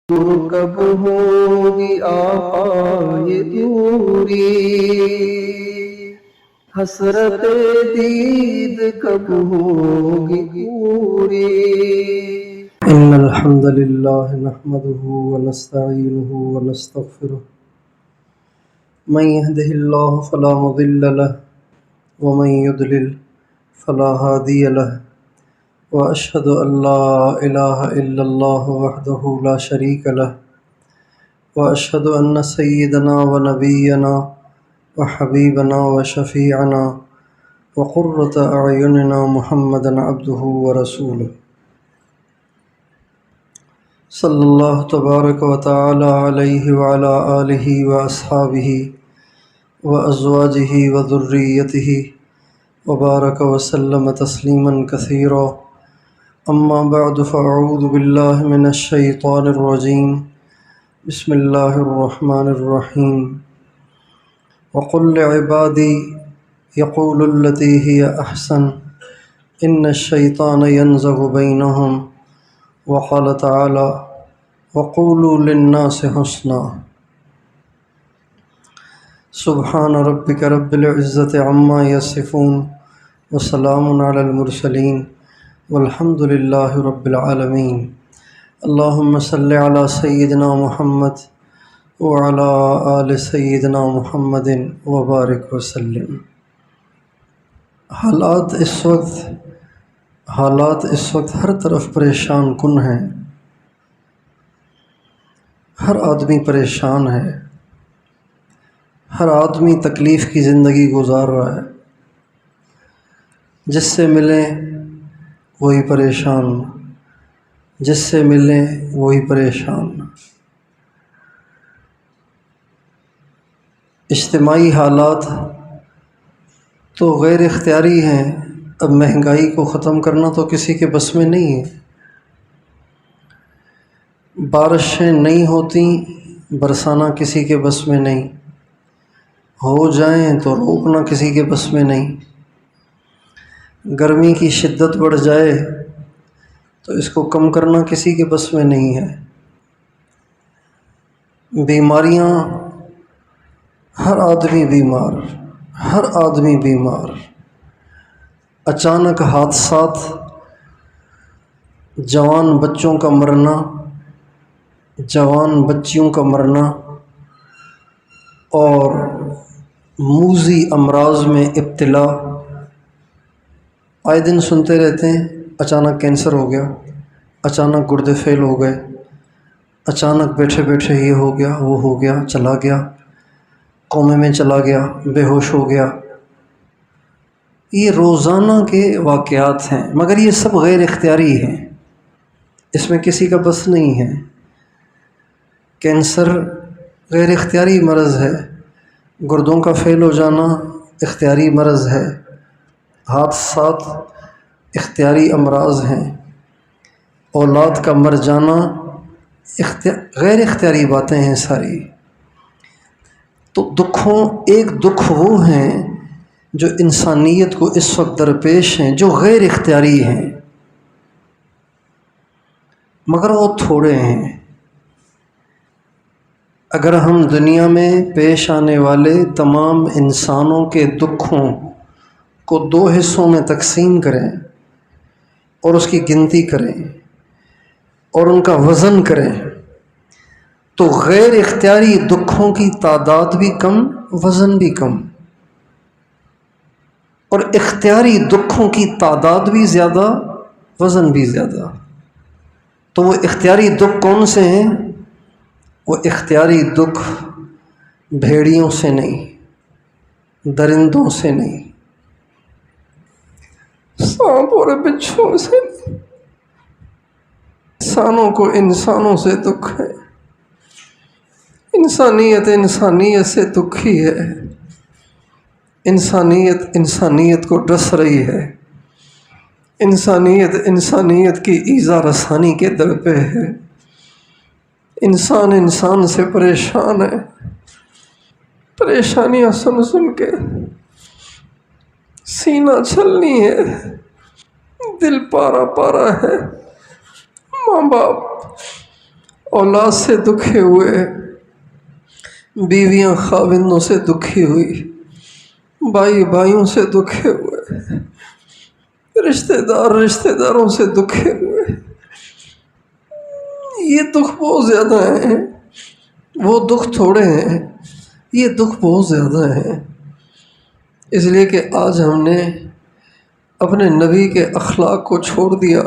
کب ہوگی آقا یہ دوری، حسرت دید کب ہوگی پوری۔ ان الحمد للہ نحمده ونستعینه ونستغفره، من يهده اللہ فلا مضل له ومن يضلل فلا هادی له، وأشهد أن لا إله إلا الله وحده لا شريك له، وأشهد أن سيدنا ونبينا وحبيبنا وشفيعنا وقرة أعيننا محمدا عبده ورسوله، صلى الله تبارك وتعالى عليه وعلى آله وأصحابه وأزواجه وذريته وبارك وسلم تسليما كثيرا، اما بعد فاعوذ باللہ من الشیطان الرجیم، بسم اللہ الرحمن الرحیم۔ وقل لعبادی یقولوا التی ہی احسن ان الشیطان ینزغ بینہم، وقال تعالی وقولوا للناس حسنا۔ سبحان ربک رب العزة عما یصفون وسلام علی المرسلین والحمد للہ رب العالمین۔ اللہم صلی علی سیدنا محمد وعلی آل سیدنا محمد وبارک وسلم۔ حالات اس وقت ہر طرف پریشان کن ہیں، ہر آدمی پریشان ہے، ہر آدمی تکلیف کی زندگی گزار رہا ہے، جس سے ملیں وہی پریشان، جس سے ملیں وہی پریشان۔ اجتماعی حالات تو غیر اختیاری ہیں، اب مہنگائی کو ختم کرنا تو کسی کے بس میں نہیں ہے، بارشیں نہیں ہوتی برسانا کسی کے بس میں نہیں، ہو جائیں تو روکنا کسی کے بس میں نہیں، گرمی کی شدت بڑھ جائے تو اس کو کم کرنا کسی کے بس میں نہیں ہے، بیماریاں، ہر آدمی بیمار، اچانک حادثات، جوان بچوں کا مرنا، جوان بچیوں کا مرنا، اور موذی امراض میں ابتلا آئے دن سنتے رہتے ہیں۔ اچانک کینسر ہو گیا، اچانک گردے فیل ہو گئے، اچانک بیٹھے بیٹھے یہ ہو گیا، وہ ہو گیا، چلا گیا، کومے میں چلا گیا، بے ہوش ہو گیا۔ یہ روزانہ کے واقعات ہیں، مگر یہ سب غیر اختیاری ہیں، اس میں کسی کا بس نہیں ہے۔ کینسر غیر اختیاری مرض ہے، گردوں کا فیل ہو جانا اختیاری مرض ہے، حادثات اختیاری امراض ہیں، اولاد کا مر جانا غیر اختیاری باتیں ہیں ساری۔ تو ایک دکھ وہ ہیں جو انسانیت کو اس وقت درپیش ہیں، جو غیر اختیاری ہیں، مگر وہ تھوڑے ہیں۔ اگر ہم دنیا میں پیش آنے والے تمام انسانوں کے دکھوں کو دو حصوں میں تقسیم کریں اور اس کی گنتی کریں اور ان کا وزن کریں تو غیر اختیاری دکھوں کی تعداد بھی کم، وزن بھی کم، اور اختیاری دکھوں کی تعداد بھی زیادہ، وزن بھی زیادہ۔ تو وہ اختیاری دکھ کون سے ہیں؟ وہ اختیاری دکھ بھیڑیوں سے نہیں، درندوں سے نہیں، سانپ اور بچھو سے نہیں، انسانوں کو انسانوں سے دکھ ہے، انسانیت سے دکھی ہے، انسانیت کو ڈس رہی ہے، انسانیت کی ایذا رسانی کے در پہ ہے، انسان سے پریشان ہے، پریشانیاں سن کے سینہ چھلنی ہے، دل پارا ہے۔ ماں باپ اولاد سے دکھے ہوئے، بیویاں خاوندوں سے دکھی ہوئی، بھائی بھائیوں سے دکھے ہوئے، رشتہ دار رشتہ داروں سے دکھے ہوئے۔ یہ دکھ بہت زیادہ ہیں، وہ دکھ تھوڑے ہیں، یہ دکھ بہت زیادہ ہیں۔ اس لیے کہ آج ہم نے اپنے نبی کے اخلاق کو چھوڑ دیا،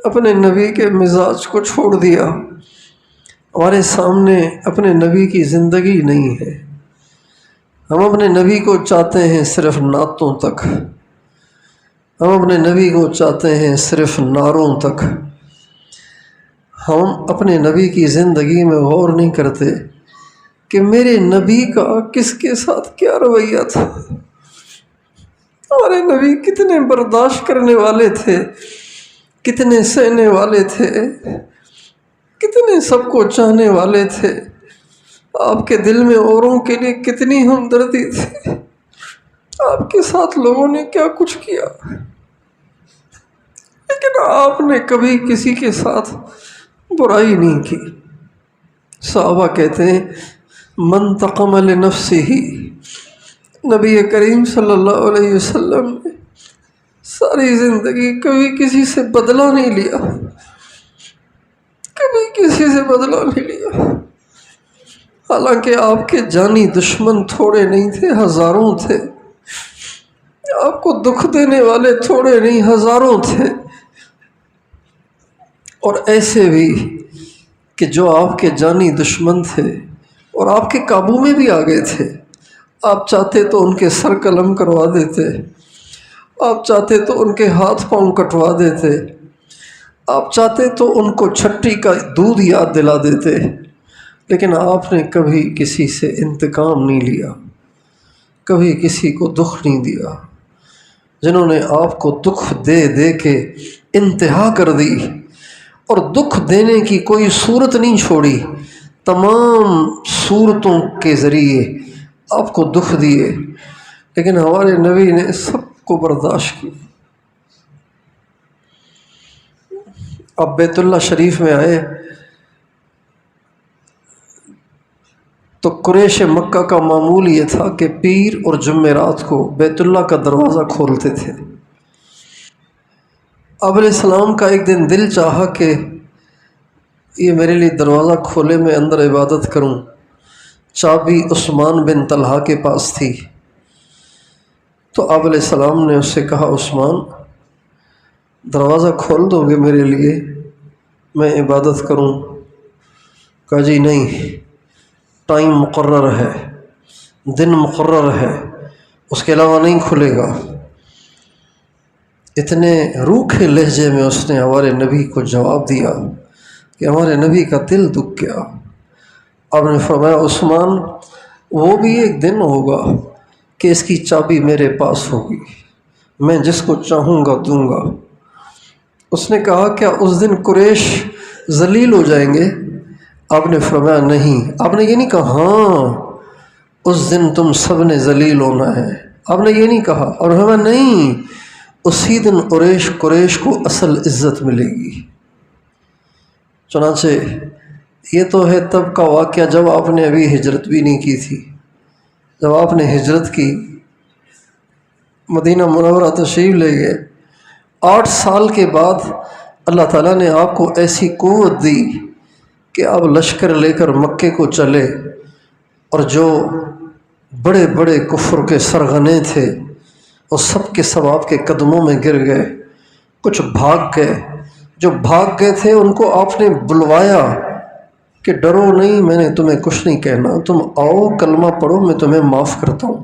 اپنے نبی کے مزاج کو چھوڑ دیا، ہمارے سامنے اپنے نبی کی زندگی نہیں ہے۔ ہم اپنے نبی کو چاہتے ہیں صرف نعتوں تک، ہم اپنے نبی کو چاہتے ہیں صرف نعروں تک۔ ہم اپنے نبی کی زندگی میں غور نہیں کرتے کہ میرے نبی کا کس کے ساتھ کیا رویہ تھا۔ ہمارے نبی کتنے برداشت کرنے والے تھے، کتنے سہنے والے تھے، کتنے سب کو چاہنے والے تھے۔ آپ کے دل میں اوروں کے لیے کتنی ہمدردی تھی۔ آپ کے ساتھ لوگوں نے کیا کچھ کیا، لیکن آپ نے کبھی کسی کے ساتھ برائی نہیں کی۔ صحابہ کہتے ہیں من تقم لنفسہ، نبی کریم صلی اللہ علیہ وسلم نے ساری زندگی کبھی کسی سے بدلہ نہیں لیا، کبھی کسی سے بدلہ نہیں لیا۔ حالانکہ آپ کے جانی دشمن تھوڑے نہیں تھے، ہزاروں تھے۔ آپ کو دکھ دینے والے تھوڑے نہیں، ہزاروں تھے۔ اور ایسے بھی کہ جو آپ کے جانی دشمن تھے اور آپ کے قابو میں بھی آ گئے تھے، آپ چاہتے تو ان کے سر قلم کروا دیتے، آپ چاہتے تو ان کے ہاتھ پاؤں کٹوا دیتے، آپ چاہتے تو ان کو چھٹی کا دودھ یاد دلا دیتے، لیکن آپ نے کبھی کسی سے انتقام نہیں لیا، کبھی کسی کو دکھ نہیں دیا۔ جنہوں نے آپ کو دکھ دے دے کے انتہا کر دی اور دکھ دینے کی کوئی صورت نہیں چھوڑی، تمام صورتوں کے ذریعے آپ کو دکھ دیے، لیکن ہمارے نبی نے سب کو برداشت کی۔ اب بیت اللہ شریف میں آئے تو قریش مکہ کا معمول یہ تھا کہ پیر اور جمعرات کو بیت اللہ کا دروازہ کھولتے تھے۔ آپ علیہ السلام کا ایک دن دل چاہا کہ یہ میرے لیے دروازہ کھولے، میں اندر عبادت کروں۔ چابی عثمان بن طلحہ کے پاس تھی، تو آپ علیہ السلام نے اس سے کہا عثمان دروازہ کھول دو گے میرے لیے، میں عبادت کروں؟ کہا جی نہیں، ٹائم مقرر ہے، دن مقرر ہے، اس کے علاوہ نہیں کھلے گا۔ اتنے روکھے لہجے میں اس نے ہمارے نبی کو جواب دیا کہ ہمارے نبی کا دل دکھ گیا۔ آپ نے فرمایا عثمان وہ بھی ایک دن ہوگا کہ اس کی چابی میرے پاس ہوگی، میں جس کو چاہوں گا دوں گا۔ اس نے کہا کیا اس دن قریش ذلیل ہو جائیں گے؟ آپ نے فرمایا نہیں۔ آپ نے یہ نہیں کہا ہاں اس دن تم سب نے ذلیل ہونا ہے، آپ نے یہ نہیں کہا، اور فرمایا نہیں اسی دن قریش کو اصل عزت ملے گی۔ چنانچہ یہ تو ہے تب کا واقعہ جب آپ نے ابھی ہجرت بھی نہیں کی تھی۔ جب آپ نے ہجرت کی، مدینہ منورہ تشریف لے گئے، 8 سال کے بعد اللہ تعالیٰ نے آپ کو ایسی قوت دی کہ آپ لشکر لے کر مکے کو چلے، اور جو بڑے بڑے کفر کے سرغنے تھے وہ سب کے سب آپ کے قدموں میں گر گئے، کچھ بھاگ گئے۔ جو بھاگ گئے تھے ان کو آپ نے بلوایا کہ ڈرو نہیں، میں نے تمہیں کچھ نہیں کہنا، تم آؤ کلمہ پڑھو، میں تمہیں معاف کرتا ہوں۔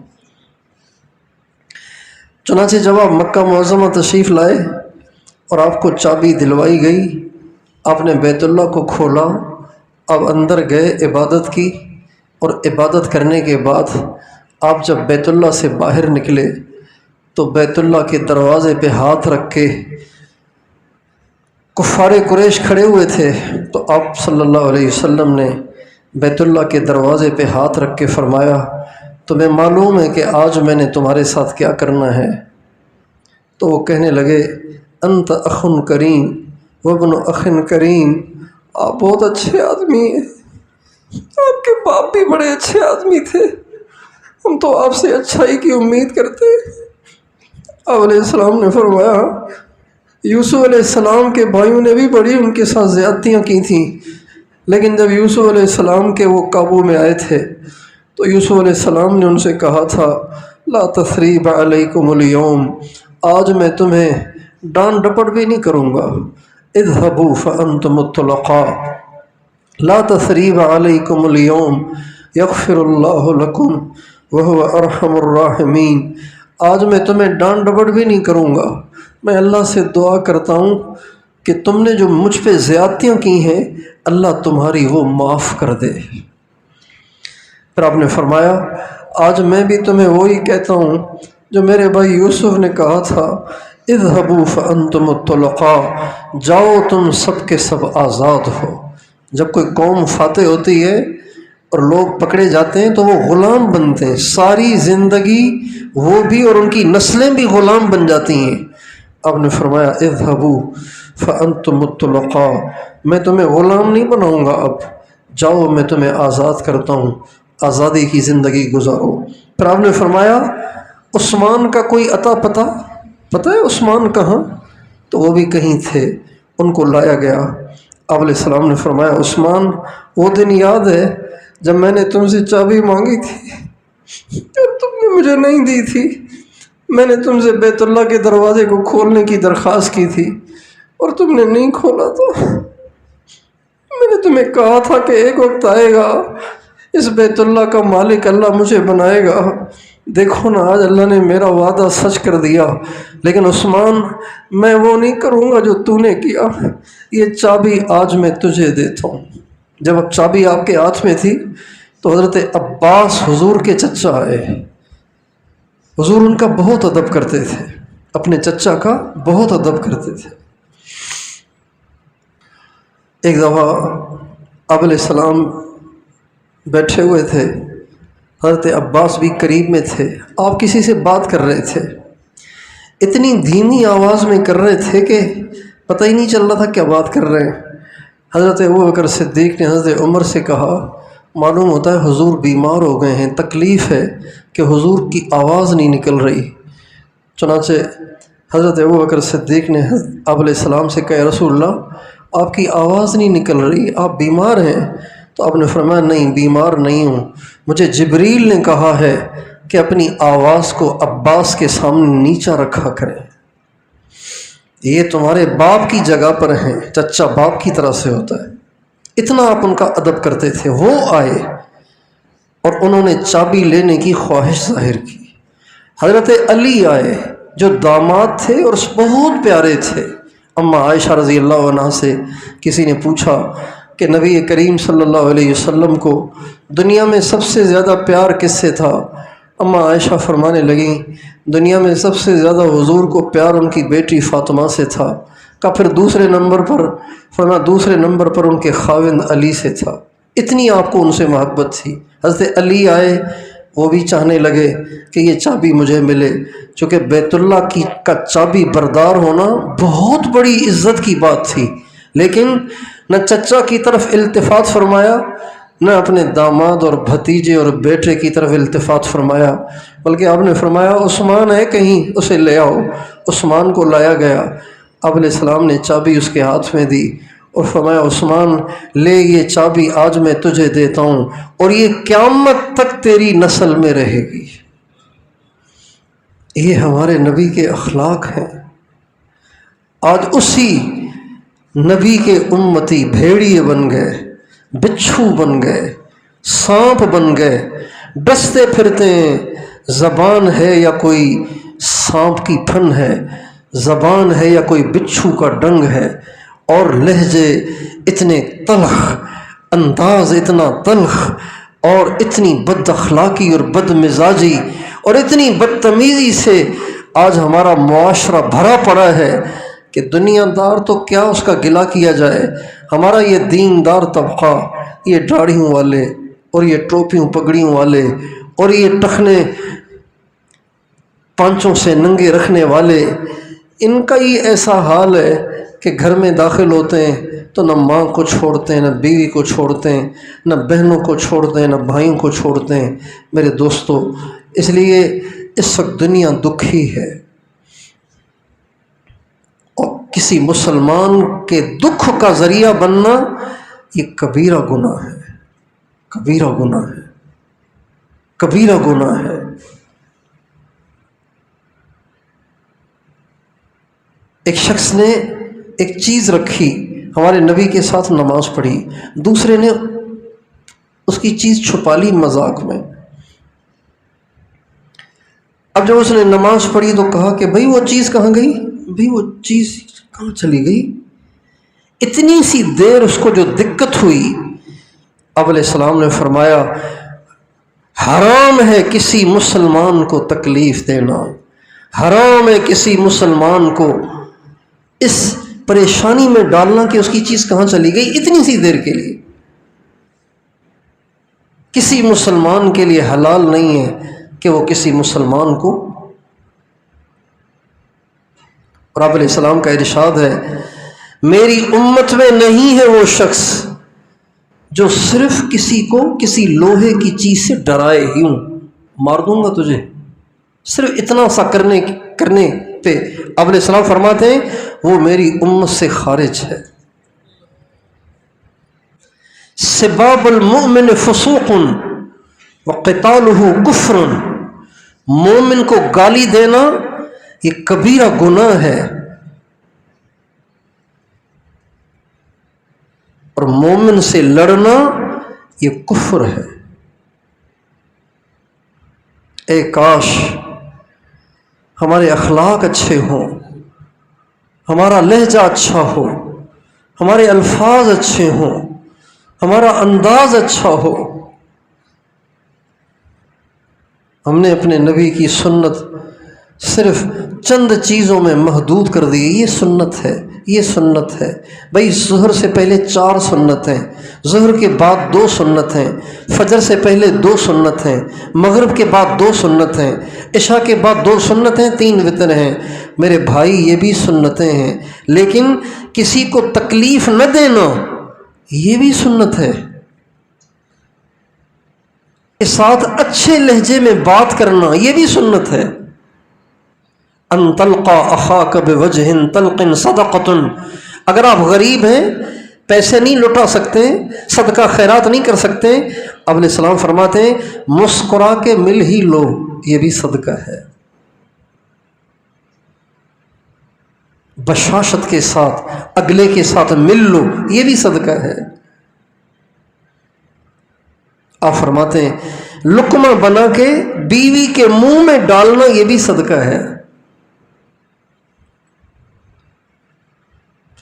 چنانچہ جب آپ مکہ معظمہ تشریف لائے اور آپ کو چابی دلوائی گئی، آپ نے بیت اللہ کو کھولا، آپ اندر گئے، عبادت کی، اور عبادت کرنے کے بعد آپ جب بیت اللہ سے باہر نکلے تو بیت اللہ کے دروازے پہ ہاتھ رکھ کے کفار قریش کھڑے ہوئے تھے، تو آپ صلی اللہ علیہ وسلم نے بیت اللہ کے دروازے پہ ہاتھ رکھ کے فرمایا تمہیں معلوم ہے کہ آج میں نے تمہارے ساتھ کیا کرنا ہے؟ تو وہ کہنے لگے انت اخ کریم وابن اخ کریم، آپ بہت اچھے آدمی ہیں، آپ کے باپ بھی بڑے اچھے آدمی تھے، ہم تو آپ سے اچھائی کی امید کرتے ہیں۔ آپ علیہ السلام نے فرمایا یوسف علیہ السلام کے بھائیوں نے بھی بڑی ان کے ساتھ زیادتیاں کی تھیں، لیکن جب یوسف علیہ السلام کے وہ قابو میں آئے تھے تو یوسف علیہ السلام نے ان سے کہا تھا لا تثریب علیکم اليوم، آج میں تمہیں ڈانٹ ڈپٹ بھی نہیں کروں گا، اذهبوا فانتم الطلقاء لا تثریب علیکم اليوم یغفر اللہ لکم وہو ارحم الراحمین، آج میں تمہیں ڈانٹ ڈپٹ بھی نہیں کروں گا، میں اللہ سے دعا کرتا ہوں کہ تم نے جو مجھ پہ زیادتیاں کی ہیں اللہ تمہاری وہ معاف کر دے۔ پھر آپ نے فرمایا آج میں بھی تمہیں وہی کہتا ہوں جو میرے بھائی یوسف نے کہا تھا اذهبوا فانتم الطلقاء، جاؤ تم سب کے سب آزاد ہو۔ جب کوئی قوم فاتح ہوتی ہے اور لوگ پکڑے جاتے ہیں تو وہ غلام بنتے ہیں، ساری زندگی وہ بھی اور ان کی نسلیں بھی غلام بن جاتی ہیں۔ آپ نے فرمایا اذهبوا فانتم الطلقاء، میں تمہیں غلام نہیں بناؤں گا، اب جاؤ میں تمہیں آزاد کرتا ہوں، آزادی کی زندگی گزارو۔ پھر آپ نے فرمایا عثمان کا کوئی عطا پتہ ہے عثمان کہاں؟ تو وہ بھی کہیں تھے، ان کو لایا گیا۔ آپ علیہ السلام نے فرمایا عثمان وہ دن یاد ہے جب میں نے تم سے چابی مانگی تھی اور تم نے مجھے نہیں دی تھی، میں نے تم سے بیت اللہ کے دروازے کو کھولنے کی درخواست کی تھی اور تم نے نہیں کھولا، تو میں نے تمہیں کہا تھا کہ ایک وقت آئے گا اس بیت اللہ کا مالک اللہ مجھے بنائے گا۔ دیکھو نا آج اللہ نے میرا وعدہ سچ کر دیا، لیکن عثمان میں وہ نہیں کروں گا جو تو نے کیا، یہ چابی آج میں تجھے دیتا ہوں۔ جب اب چابی آپ کے ہاتھ میں تھی تو حضرت عباس حضور کے چچا آئے، حضور ان کا بہت ادب کرتے تھے، اپنے چچا کا بہت ادب کرتے تھے۔ ایک دفعہ آپ علیہ السلام بیٹھے ہوئے تھے، حضرت عباس بھی قریب میں تھے، آپ کسی سے بات کر رہے تھے، اتنی دھیمی آواز میں کر رہے تھے کہ پتہ ہی نہیں چل رہا تھا کیا بات کر رہے ہیں۔ حضرت ابوبکر صدیق نے حضرت عمر سے کہا معلوم ہوتا ہے حضور بیمار ہو گئے ہیں، تکلیف ہے کہ حضور کی آواز نہیں نکل رہی۔ چنانچہ حضرت ابوبکر صدیق نے آپ علیہ السلام سے کہا رسول اللہ آپ کی آواز نہیں نکل رہی، آپ بیمار ہیں؟ تو آپ نے فرمایا نہیں بیمار نہیں ہوں، مجھے جبریل نے کہا ہے کہ اپنی آواز کو عباس کے سامنے نیچا رکھا کریں، یہ تمہارے باپ کی جگہ پر ہیں، چچا باپ کی طرح سے ہوتا ہے۔ اتنا آپ ان کا ادب کرتے تھے۔ وہ آئے اور انہوں نے چابی لینے کی خواہش ظاہر کی۔ حضرت علی آئے جو داماد تھے اور بہت پیارے تھے۔ اما عائشہ رضی اللہ عنہ سے کسی نے پوچھا کہ نبی کریم صلی اللہ علیہ وسلم کو دنیا میں سب سے زیادہ پیار کس سے تھا؟ اما عائشہ فرمانے لگیں دنیا میں سب سے زیادہ حضور کو پیار ان کی بیٹی فاطمہ سے تھا۔ کہا پھر دوسرے نمبر پر؟ فرمایا دوسرے نمبر پر ان کے خاوند علی سے تھا۔ اتنی آپ کو ان سے محبت تھی۔ حضرت علی آئے، وہ بھی چاہنے لگے کہ یہ چابی مجھے ملے، چونکہ بیت اللہ کا چابی بردار ہونا بہت بڑی عزت کی بات تھی، لیکن نہ چچا کی طرف التفات فرمایا، نہ اپنے داماد اور بھتیجے اور بیٹے کی طرف التفات فرمایا، بلکہ آپ نے فرمایا عثمان ہے کہیں اسے لے آؤ۔ عثمان کو لایا گیا، آپ علیہ السلام نے چابی اس کے ہاتھ میں دی اور فرمایا عثمان لے یہ چابی آج میں تجھے دیتا ہوں اور یہ قیامت تک تیری نسل میں رہے گی۔ یہ ہمارے نبی کے اخلاق ہیں۔ آج اسی نبی کے امتی بھیڑیے بن گئے، بچھو بن گئے، سانپ بن گئے، ڈستے پھرتے ہیں۔ زبان ہے یا کوئی سانپ کی پھن ہے، زبان ہے یا کوئی بچھو کا ڈنگ ہے، اور لہجے اتنے تلخ، انداز اتنا تلخ، اور اتنی بد اخلاقی اور بد مزاجی اور اتنی بدتمیزی سے آج ہمارا معاشرہ بھرا پڑا ہے کہ دنیا دار تو کیا اس کا گلہ کیا جائے، ہمارا یہ دیندار طبقہ، یہ داڑھیوں والے اور یہ ٹوپیوں پگڑیوں والے اور یہ ٹخنے پانچوں سے ننگے رکھنے والے، ان کا یہ ایسا حال ہے کہ گھر میں داخل ہوتے ہیں تو نہ ماں کو چھوڑتے ہیں، نہ بیوی کو چھوڑتے ہیں، نہ بہنوں کو چھوڑتے ہیں، نہ بھائیوں کو چھوڑتے ہیں۔ میرے دوستو، اس لیے اس وقت دنیا دکھی ہے، اور کسی مسلمان کے دکھ کا ذریعہ بننا یہ کبیرہ گناہ ہے، کبیرہ گناہ ہے، کبیرہ گناہ ہے۔ ایک شخص نے ایک چیز رکھی، ہمارے نبی کے ساتھ نماز پڑھی، دوسرے نے اس کی چیز چھپا لی مذاق میں۔ اب جب اس نے نماز پڑھی تو کہا کہ بھئی وہ چیز کہاں گئی؟ بھئی وہ چیز کہاں چلی گئی؟ اتنی سی دیر اس کو جو دقت ہوئی، اب علیہ السلام نے فرمایا حرام ہے کسی مسلمان کو تکلیف دینا، حرام ہے کسی مسلمان کو اس پریشانی میں ڈالنا کہ اس کی چیز کہاں چلی گئی اتنی سی دیر کے لیے۔ کسی مسلمان کے لیے حلال نہیں ہے کہ وہ کسی مسلمان کو، اور آپ علیہ السلام کا ارشاد ہے میری امت میں نہیں ہے وہ شخص جو صرف کسی کو کسی لوہے کی چیز سے ڈرائے، یوں مار دوں گا تجھے، صرف اتنا سا کرنے پہ آپ علیہ السلام فرماتے ہیں وہ میری امت سے خارج ہے۔ سباب المؤمن فسوق وقتالہ کفر، مومن کو گالی دینا یہ کبیرہ گناہ ہے، اور مومن سے لڑنا یہ کفر ہے۔ اے کاش ہمارے اخلاق اچھے ہوں، ہمارا لہجہ اچھا ہو، ہمارے الفاظ اچھے ہوں، ہمارا انداز اچھا ہو۔ ہم نے اپنے نبی کی سنت صرف چند چیزوں میں محدود کر دی، یہ سنت ہے، یہ سنت ہے۔ بھئی ظہر سے پہلے 4 سنت ہیں، ظہر کے بعد 2 سنت ہیں، فجر سے پہلے 2 سنت ہیں، مغرب کے بعد 2 سنت ہیں، عشاء کے بعد 2 سنت ہیں، 3 وتر ہیں۔ میرے بھائی یہ بھی سنتیں ہیں، لیکن کسی کو تکلیف نہ دینا یہ بھی سنت ہے، کے ساتھ اچھے لہجے میں بات کرنا یہ بھی سنت ہے۔ ان تلقى اخاك بوجه طلق صدقۃ، اگر آپ غریب ہیں، پیسے نہیں لٹا سکتے، صدقہ خیرات نہیں کر سکتے، اب علیہ السلام فرماتے ہیں مسکرا کے مل ہی لو، یہ بھی صدقہ ہے۔ بشاشت کے ساتھ اگلے کے ساتھ مل لو، یہ بھی صدقہ ہے۔ آپ فرماتے ہیں لقمہ بنا کے بیوی کے منہ میں ڈالنا یہ بھی صدقہ ہے۔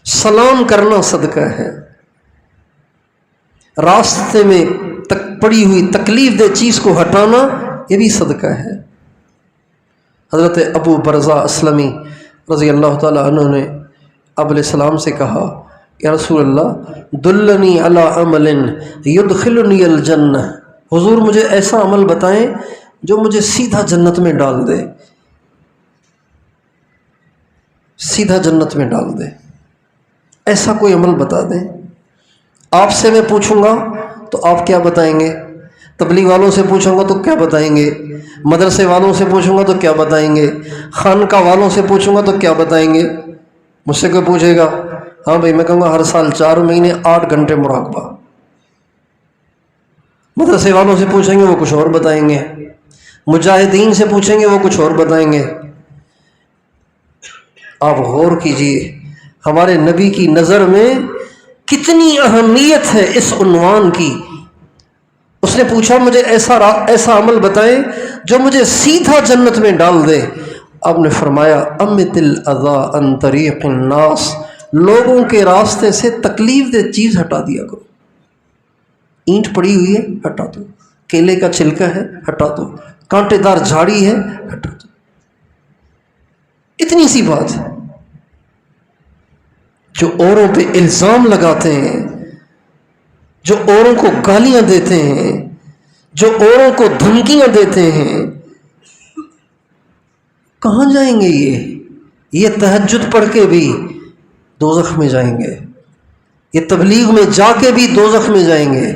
سلام کرنا صدقہ ہے۔ راستے میں پڑی ہوئی تکلیف دہ چیز کو ہٹانا یہ بھی صدقہ ہے۔ حضرت ابو برزہ اسلمی رضی اللہ تعالی عنہ نے اب علیہ السلام سے کہا یا رسول اللہ دلنی علی عمل یدخلنی الجنہ، حضور مجھے ایسا عمل بتائیں جو مجھے سیدھا جنت میں ڈال دے، سیدھا جنت میں ڈال دے، ایسا کوئی عمل بتا دیں۔ آپ سے میں پوچھوں گا تو آپ کیا بتائیں گے؟ تبلیغ والوں سے پوچھوں گا تو کیا بتائیں گے؟ مدرسے والوں سے پوچھوں گا تو کیا بتائیں گے؟ خانقاہ والوں سے پوچھوں گا تو کیا بتائیں گے؟ مجھ سے کوئی پوچھے گا، ہاں بھائی میں کہوں گا ہر سال 4 مہینے 8 گھنٹے مراقبہ۔ مدرسے والوں سے پوچھیں گے وہ کچھ اور بتائیں گے، مجاہدین سے پوچھیں گے وہ کچھ اور بتائیں گے۔ آپ غور کیجئے ہمارے نبی کی نظر میں کتنی اہمیت ہے اس عنوان کی۔ اس نے پوچھا مجھے ایسا عمل بتائیں جو مجھے سیدھا جنت میں ڈال دے۔ آپ نے فرمایا امت الاذى عن طریق الناس، لوگوں کے راستے سے تکلیف دہ چیز ہٹا دیا کرو۔ اینٹ پڑی ہوئی ہے ہٹا دو، کیلے کا چھلکا ہے ہٹا دو، کانٹے دار جھاڑی ہے ہٹا دو، اتنی سی بات ہے۔ جو اوروں پہ الزام لگاتے ہیں، جو اوروں کو گالیاں دیتے ہیں، جو اوروں کو دھمکیاں دیتے ہیں، کہاں جائیں گے یہ؟ یہ تہجد پڑھ کے بھی دوزخ میں جائیں گے، یہ تبلیغ میں جا کے بھی دوزخ میں جائیں گے،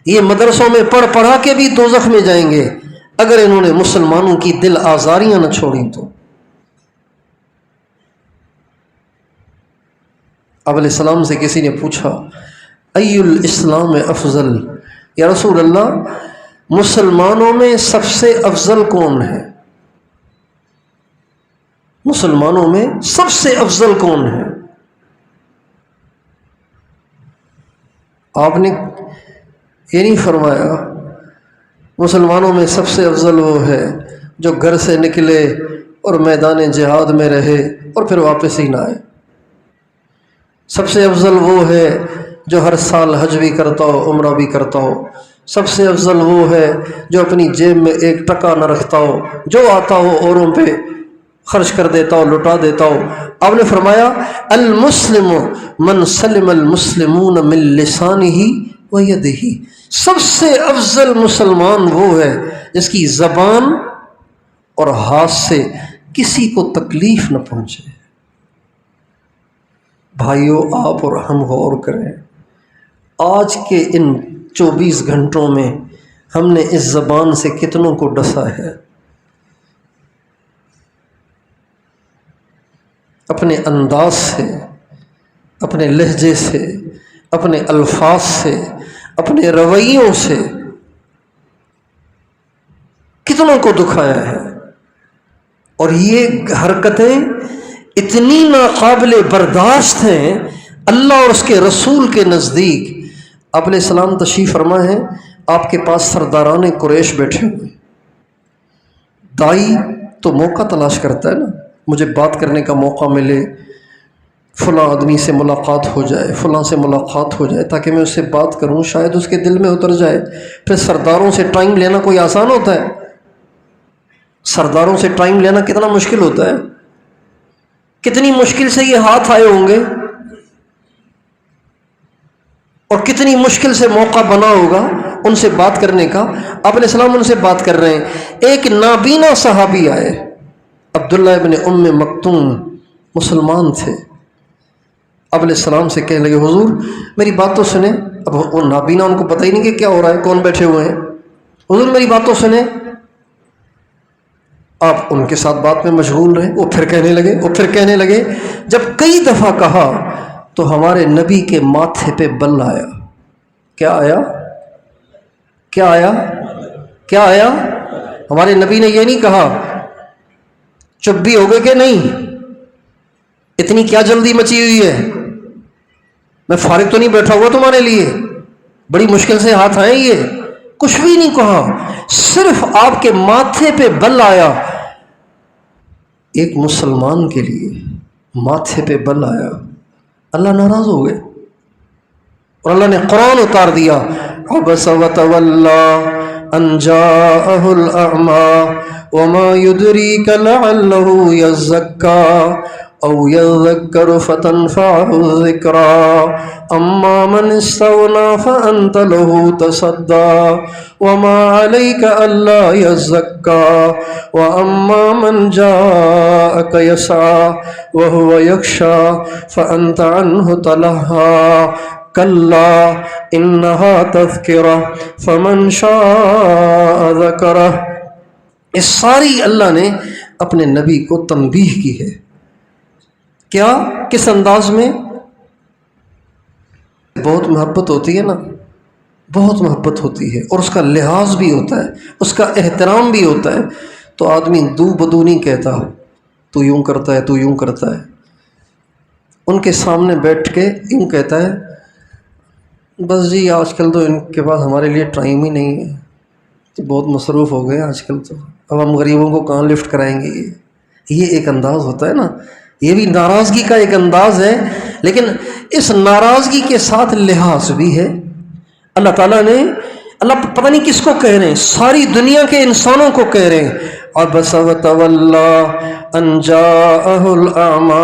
یہ مدرسوں میں پڑھ پڑھا کے بھی دوزخ میں جائیں گے، اگر انہوں نے مسلمانوں کی دل آزاریاں نہ چھوڑیں تو۔ آپ علیہ السلام سے کسی نے پوچھا ای الاسلام افضل، یا رسول اللہ مسلمانوں میں سب سے افضل کون ہے؟ مسلمانوں میں سب سے افضل کون ہے؟ آپ نے یہ نہیں فرمایا مسلمانوں میں سب سے افضل وہ ہے جو گھر سے نکلے اور میدان جہاد میں رہے اور پھر واپس ہی نہ آئے۔ سب سے افضل وہ ہے جو ہر سال حج بھی کرتا ہو، عمرہ بھی کرتا ہو۔ سب سے افضل وہ ہے جو اپنی جیب میں ایک ٹکا نہ رکھتا ہو، جو آتا ہو اوروں پہ خرچ کر دیتا ہو، لٹا دیتا ہو۔ آپ نے فرمایا المسلم من سلم المسلمون من لسانہ و یدہ، سب سے افضل مسلمان وہ ہے جس کی زبان اور ہاتھ سے کسی کو تکلیف نہ پہنچے۔ بھائیو آپ اور ہم غور کریں، آج کے ان 24 گھنٹوں میں ہم نے اس زبان سے کتنوں کو ڈسا ہے؟ اپنے انداز سے، اپنے لہجے سے، اپنے الفاظ سے، اپنے رویوں سے کتنوں کو دکھایا ہے۔ اور یہ حرکتیں اتنی ناقابل برداشت ہیں اللہ اور اس کے رسول کے نزدیک۔ آپ علیہ السلام تشریف فرما ہے، آپ کے پاس سرداران قریش بیٹھے ہوئے، دائی تو موقع تلاش کرتا ہے نا، مجھے بات کرنے کا موقع ملے، فلاں آدمی سے ملاقات ہو جائے، فلاں سے ملاقات ہو جائے تاکہ میں اس سے بات کروں، شاید اس کے دل میں اتر جائے۔ پھر سرداروں سے ٹائم لینا کوئی آسان ہوتا ہے؟ سرداروں سے ٹائم لینا کتنا مشکل ہوتا ہے، کتنی مشکل سے یہ ہاتھ آئے ہوں گے اور کتنی مشکل سے موقع بنا ہوگا ان سے بات کرنے کا۔ آپ علیہ السلام ان سے بات کر رہے ہیں، ایک نابینا صحابی آئے، عبداللہ ابن ام مکتوم، مسلمان تھے۔ آپ علیہ السلام سے کہنے لگے حضور میری بات تو سنیں۔ اب وہ نابینا، ان کو پتہ ہی نہیں کہ کیا ہو رہا ہے، کون بیٹھے ہوئے ہیں۔ حضور میری بات تو سنیں۔ آپ ان کے ساتھ بات میں مشغول رہے، وہ پھر کہنے لگے جب کئی دفعہ کہا تو ہمارے نبی کے ماتھے پہ بل آیا۔ کیا آیا؟ کیا آیا؟ کیا آیا؟ ہمارے نبی نے یہ نہیں کہا چپ بھی ہو گئے کہ نہیں، اتنی کیا جلدی مچی ہوئی ہے، میں فارغ تو نہیں بیٹھا ہوا تمہارے لیے، بڑی مشکل سے ہاتھ آئے، یہ کچھ بھی نہیں کہا، صرف آپ کے ماتھے پہ بل آیا۔ ایک مسلمان کے لیے ماتھے پہ بل آیا، اللہ ناراض ہو گئے اور اللہ نے قرآن اتار دیا، عبس وتولی ان جاءہ الاعمی وما يدریک لعلہ یزکی او یذکر فتنفعہ الذکری اما من استغنی فانت له تصدی وما علیک الا یزکی واما من جاءک یسعی وهو یخشی فانت عنہ تلہی کلا انہا تذکرہ فمن شاء ذکرہ۔ اس ساری اللہ نے اپنے نبی کو تنبیہ کی ہے۔ کیا؟ کس انداز میں؟ بہت محبت ہوتی ہے نا، بہت محبت ہوتی ہے اور اس کا لحاظ بھی ہوتا ہے، اس کا احترام بھی ہوتا ہے، تو آدمی دو بدو نہیں کہتا تو یوں کرتا ہے، تو یوں کرتا ہے۔ ان کے سامنے بیٹھ کے یوں کہتا ہے بس جی آج کل تو ان کے پاس ہمارے لیے ٹائم ہی نہیں ہے، تو بہت مصروف ہو گئے آج کل، تو اب ہم غریبوں کو کہاں لفٹ کرائیں گے۔ یہ ایک انداز ہوتا ہے نا، یہ بھی ناراضگی کا ایک انداز ہے، لیکن اس ناراضگی کے ساتھ لحاظ بھی ہے۔ اللہ تعالیٰ نے، اللہ پتہ نہیں کس کو کہہ رہے ہیں، ساری دنیا کے انسانوں کو کہہ رہے ہیں عبس وتولی ان جاءہ الاعمی،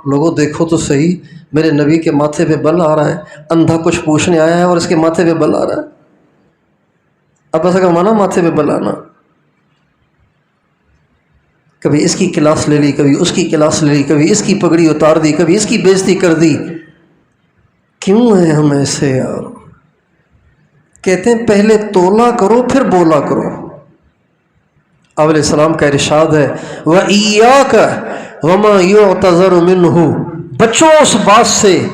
لوگوں دیکھو تو صحیح، میرے نبی کے ماتھے پہ بل آ رہا ہے، اندھا کچھ پوچھنے آیا ہے اور اس کے ماتھے پہ بل آ رہا ہے۔ اب ایسا کا مانا ماتھے پہ بل آنا، کبھی اس کی کلاس لے لی، کبھی اس کی کلاس لے لی، کبھی اس کی پگڑی اتار دی، کبھی اس کی بےزتی کر دی۔ کیوں ہیں ہم ایسے یار؟ کہتے ہیں پہلے تولا کرو پھر بولا کرو۔ آپ علیہ السلام کا ارشاد ہے وَإِيَّاكَ وَمَا يُعْتَذَرُ مِنْهُ، بچو اس بات سے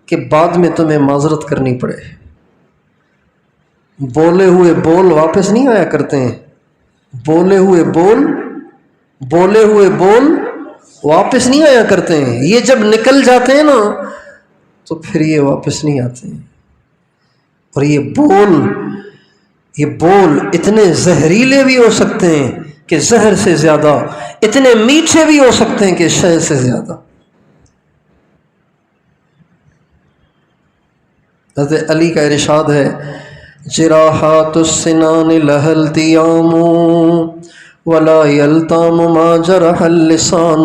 کہ بعد میں تمہیں معذرت کرنی پڑے۔ بولے ہوئے بول واپس نہیں آیا کرتے ہیں، بولے ہوئے بول واپس نہیں آیا کرتے ہیں، یہ جب نکل جاتے ہیں نا تو پھر یہ واپس نہیں آتے ہیں۔ اور یہ بول اتنے زہریلے بھی ہو سکتے ہیں کہ زہر سے زیادہ، اتنے میٹھے بھی ہو سکتے ہیں کہ شہد سے زیادہ۔ حضرت علی کا ارشاد ہے جراحات السنان لها التیام ولا یلتام ما جرح اللسان،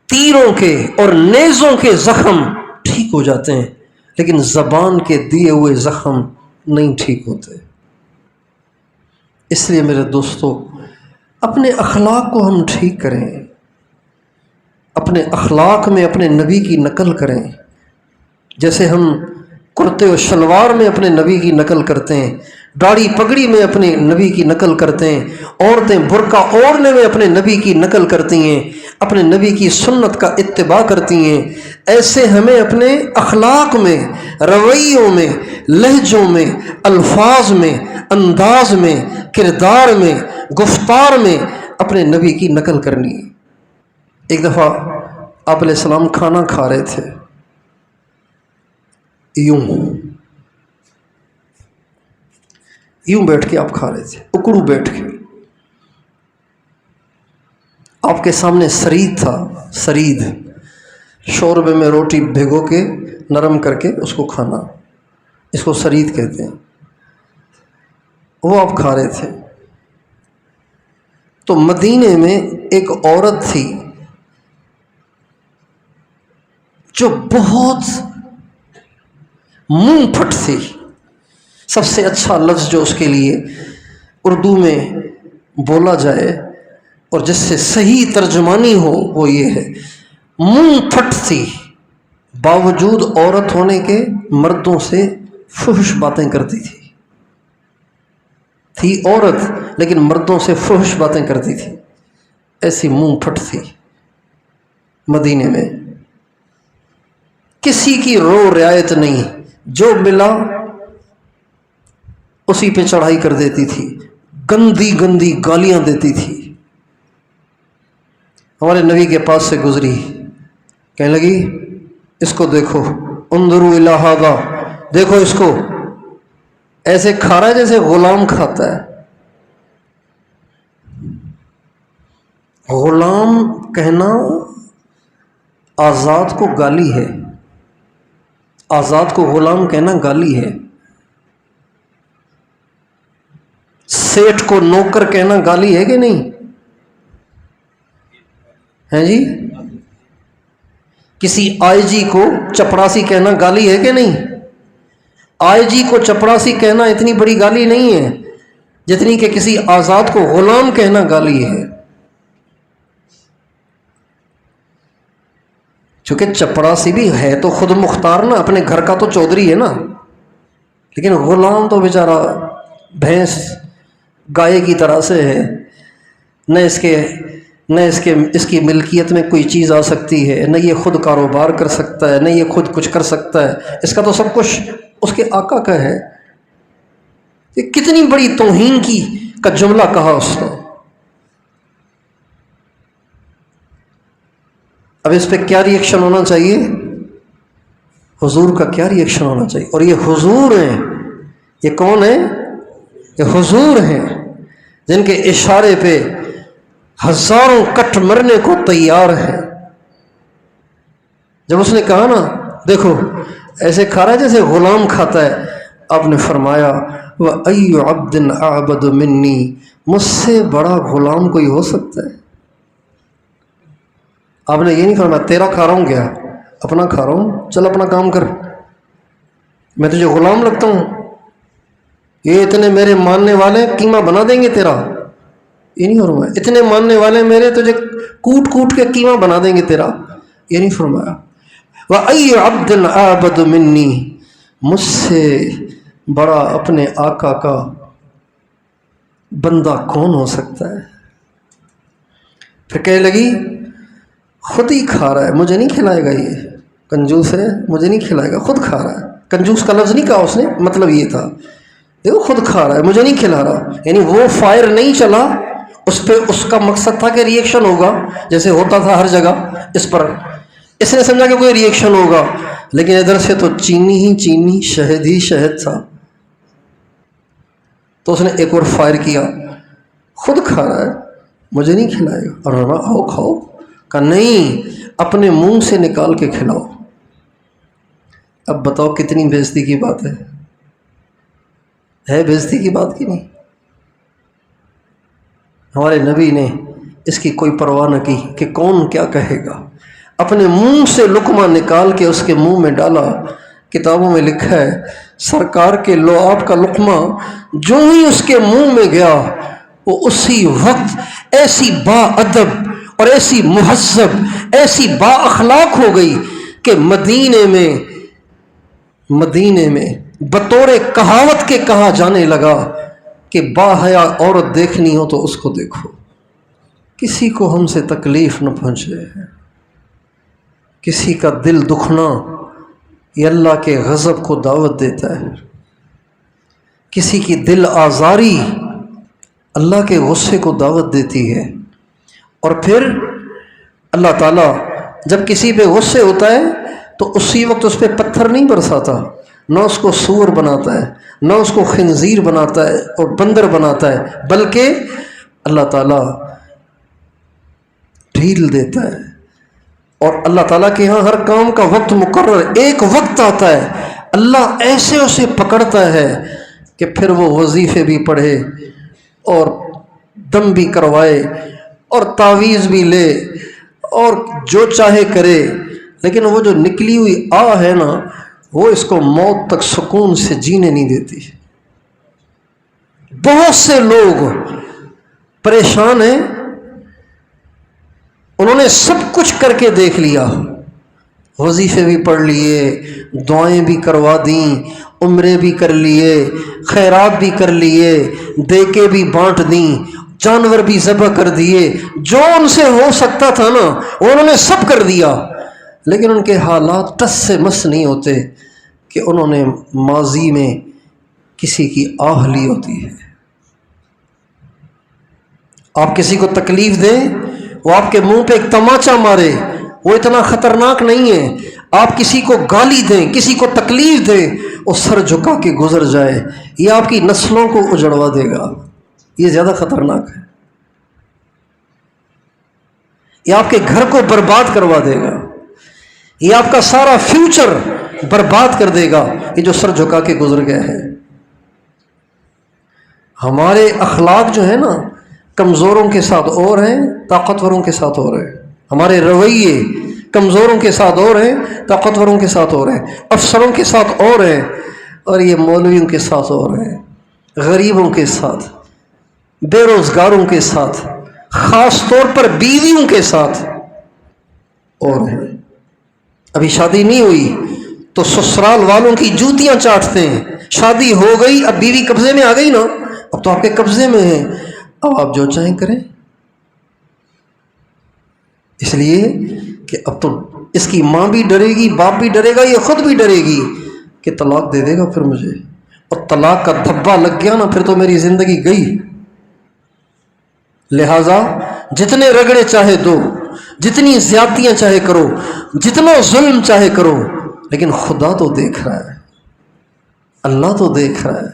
تیروں کے اور نیزوں کے زخم ٹھیک ہو جاتے ہیں لیکن زبان کے دیے ہوئے زخم نہیں ٹھیک ہوتے۔ اس لیے میرے دوستو اپنے اخلاق کو ہم ٹھیک کریں، اپنے اخلاق میں اپنے نبی کی نقل کریں، جیسے ہم کرتے و شلوار میں اپنے نبی کی نقل کرتے ہیں، داڑھی پگڑی میں اپنے نبی کی نقل کرتے ہیں، عورتیں برقع اوڑھنے میں اپنے نبی کی نقل کرتی ہیں، اپنے نبی کی سنت کا اتباع کرتی ہیں، ایسے ہمیں اپنے اخلاق میں، رویوں میں، لہجوں میں، الفاظ میں، انداز میں، کردار میں، گفتار میں اپنے نبی کی نقل کرنی ہے۔ ایک دفعہ آپ علیہ السلام کھانا کھا رہے تھے، یوں بیٹھ کے آپ کھا رہے تھے، اکڑو بیٹھ کے۔ آپ کے سامنے سرید تھا، سرید شوربے میں روٹی بھگو کے نرم کر کے اس کو کھانا، اس کو سرید کہتے ہیں۔ وہ آپ کھا رہے تھے تو مدینے میں ایک عورت تھی جو بہت منہ پھٹ تھی۔ سب سے اچھا لفظ جو اس کے لیے اردو میں بولا جائے اور جس سے صحیح ترجمانی ہو وہ یہ ہے، منہ پھٹ تھی، باوجود عورت ہونے کے مردوں سے فحش باتیں کرتی تھی عورت لیکن مردوں سے فحش باتیں کرتی تھی، ایسی منہ پھٹ تھی۔ مدینے میں کسی کی رو رعایت نہیں، جو ملا اسی پہ چڑھائی کر دیتی تھی، گندی گندی گالیاں دیتی تھی۔ ہمارے نبی کے پاس سے گزری، کہنے لگی اس کو دیکھو، انظروا الی ھذا، دیکھو اس کو، ایسے کھا رہا ہے جیسے غلام کھاتا ہے۔ غلام کہنا آزاد کو گالی ہے، آزاد کو غلام کہنا گالی ہے۔ سیٹھ کو نوکر کہنا گالی ہے کہ نہیں ہے جی؟ کسی آئی جی کو چپڑاسی کہنا گالی ہے کہ نہیں؟ آئی جی کو چپڑاسی کہنا اتنی بڑی گالی نہیں ہے جتنی کہ کسی آزاد کو غلام کہنا گالی ہے۔ چونکہ چپڑاسی بھی ہے تو خود مختار نا، اپنے گھر کا تو چودھری ہے نا، لیکن غلام تو بیچارہ بھینس گائے کی طرح سے ہے، نہ اس کی ملکیت میں کوئی چیز آ سکتی ہے، نہ یہ خود کاروبار کر سکتا ہے، نہ یہ خود کچھ کر سکتا ہے، اس کا تو سب کچھ اس کے آقا کا ہے۔ یہ کتنی بڑی توہین کا جملہ کہا اس نے۔ اب اس پہ کیا ری ایکشن ہونا چاہیے؟ حضور کا کیا ری ایکشن ہونا چاہیے؟ اور یہ حضور ہیں، یہ کون ہیں؟ یہ حضور ہیں جن کے اشارے پہ ہزاروں کٹ مرنے کو تیار ہیں۔ جب اس نے کہا نا دیکھو ایسے کھا رہا ہے جیسے غلام کھاتا ہے، آپ نے فرمایا وَأَيُّ عَبْدٍ أَعْبَدُ مِنِّي، مجھ سے بڑا غلام کوئی ہو سکتا ہے؟ آپ نے یہ نہیں فرمایا تیرا کھا رہا ہوں، کیا اپنا کھا رہا ہوں، چل اپنا کام کر، میں تجھے غلام لگتا ہوں، یہ اتنے میرے ماننے والے قیمہ بنا دیں گے تیرا، یہ نہیں فرمایا اتنے ماننے والے میرے تجھے کوٹ کوٹ کے قیمہ بنا دیں گے تیرا، یہ نہیں فرمایا۔ وَأَيُّ عَبْدٍ أَعْبَدُ مِنِّي، مجھ سے بڑا اپنے آقا کا بندہ کون ہو سکتا ہے؟ پھر کہنے لگی خود ہی کھا رہا ہے، مجھے نہیں کھلائے گا، یہ کنجوس ہے، مجھے نہیں کھلائے گا، خود کھا رہا ہے۔ کنجوس کا لفظ نہیں کہا اس نے، مطلب یہ تھا دیکھو خود کھا رہا ہے، مجھے نہیں کھلا رہا، یعنی وہ فائر نہیں چلا اس پہ، اس کا مقصد تھا کہ ریئیکشن ہوگا جیسے ہوتا تھا ہر جگہ اس پر، اس نے سمجھا کہ کوئی ریئیکشن ہوگا، لیکن ادھر سے تو چینی ہی چینی، شہد ہی شہد تھا، تو اس نے ایک اور فائر کیا، خود کھا رہا ہے مجھے نہیں کھلائے گا، اور آؤ کھاؤ، کہا نہیں اپنے منہ سے نکال کے کھلاؤ۔ اب بتاؤ کتنی بےعزتی کی بات ہے بےعزتی کی بات کی نہیں؟ ہمارے نبی نے اس کی کوئی پرواہ نہ کی کہ کون کیا کہے گا، اپنے منہ سے لقمہ نکال کے اس کے منہ میں ڈالا۔ کتابوں میں لکھا ہے سرکار کے لعاب کا لقمہ جو ہی اس کے منہ میں گیا، وہ اسی وقت ایسی با ادب اور ایسی مہذب، ایسی با اخلاق ہو گئی کہ مدینے میں بطور کہاوت کے کہا جانے لگا کہ با حیا عورت دیکھنی ہو تو اس کو دیکھو، کسی کو ہم سے تکلیف نہ پہنچے، کسی کا دل دکھنا یہ اللہ کے غضب کو دعوت دیتا ہے، کسی کی دل آزاری اللہ کے غصے کو دعوت دیتی ہے۔ اور پھر اللہ تعالیٰ جب کسی پہ غصے ہوتا ہے تو اسی وقت اس پہ پتھر نہیں برساتا، نہ اس کو سور بناتا ہے، نہ اس کو خنزیر بناتا ہے اور بندر بناتا ہے، بلکہ اللہ تعالیٰ ڈھیل دیتا ہے۔ اور اللہ تعالیٰ کے ہاں ہر کام کا وقت مقرر، ایک وقت آتا ہے اللہ ایسے اسے پکڑتا ہے کہ پھر وہ وظیفے بھی پڑھے اور دم بھی کروائے اور تعویذ بھی لے اور جو چاہے کرے، لیکن وہ جو نکلی ہوئی آہ ہے نا، وہ اس کو موت تک سکون سے جینے نہیں دیتی۔ بہت سے لوگ پریشان ہیں، انہوں نے سب کچھ کر کے دیکھ لیا، وظیفے بھی پڑھ لیے، دعائیں بھی کروا دیں، عمرے بھی کر لیے، خیرات بھی کر لیے، دیکے بھی بانٹ دیں، جانور بھی ذبح کر دیے، جو ان سے ہو سکتا تھا نا وہ انہوں نے سب کر دیا، لیکن ان کے حالات ٹس سے مس نہیں ہوتے کہ انہوں نے ماضی میں کسی کی آہ لی ہوتی ہے۔ آپ کسی کو تکلیف دیں، وہ آپ کے منہ پہ ایک تماچا مارے، وہ اتنا خطرناک نہیں ہے۔ آپ کسی کو گالی دیں، کسی کو تکلیف دیں، وہ سر جھکا کے گزر جائے، یہ آپ کی نسلوں کو اجڑوا دے گا، یہ زیادہ خطرناک ہے، یہ آپ کے گھر کو برباد کروا دے گا، یہ آپ کا سارا فیوچر برباد کر دے گا، یہ جو سر جھکا کے گزر گیا ہے۔ ہمارے اخلاق جو ہے نا کمزوروں کے ساتھ اور ہیں، طاقتوروں کے ساتھ اور ہیں، ہمارے رویے کمزوروں کے ساتھ اور ہیں، طاقتوروں کے ساتھ اور ہیں، افسروں کے ساتھ اور ہیں، اور یہ مولویوں کے ساتھ اور ہیں، غریبوں کے ساتھ، بے روزگاروں کے ساتھ، خاص طور پر بیویوں کے ساتھ اور ہیں۔ ابھی شادی نہیں ہوئی تو سسرال والوں کی جوتیاں چاٹتے ہیں، شادی ہو گئی اب بیوی قبضے میں آ گئی نا، اب تو آپ کے قبضے میں ہے، اب آپ جو چاہیں کریں، اس لیے کہ اب تو اس کی ماں بھی ڈرے گی، باپ بھی ڈرے گا، یہ خود بھی ڈرے گی کہ طلاق دے دے گا پھر مجھے، اور طلاق کا دھبا لگ گیا نا پھر تو میری زندگی گئی۔ لہٰذا جتنے رگڑے چاہے دو، جتنی زیادتیاں چاہے کرو، جتنا ظلم چاہے کرو، لیکن خدا تو دیکھ رہا ہے، اللہ تو دیکھ رہا ہے،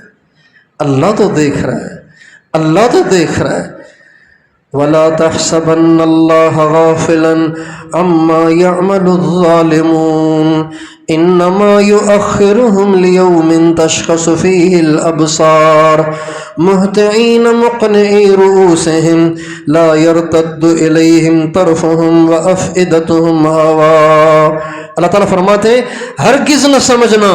اللہ تو دیکھ رہا ہے، اللہ تو دیکھ رہا ہے۔ وَلَا تَحْسَبَنَّ اللَّهَ غَافِلًا عَمَّا يَعْمَلُ الظَّالِمُونَ إِنَّمَا يُؤَخِّرُهُمْ لِيَوْمٍ تَشْخَصُ فِيهِ الْأَبْصَارُ مُهْطِعِينَ مُقْنِعِي رُءُوسِهِمْ لَا يَرْتَدُّ إِلَيْهِمْ طَرْفُهُمْ وَأَفْئِدَتُهُمْ هَوَاءٌ۔ اللہ تعالیٰ فرماتے ہیں ہرگز نہ سمجھنا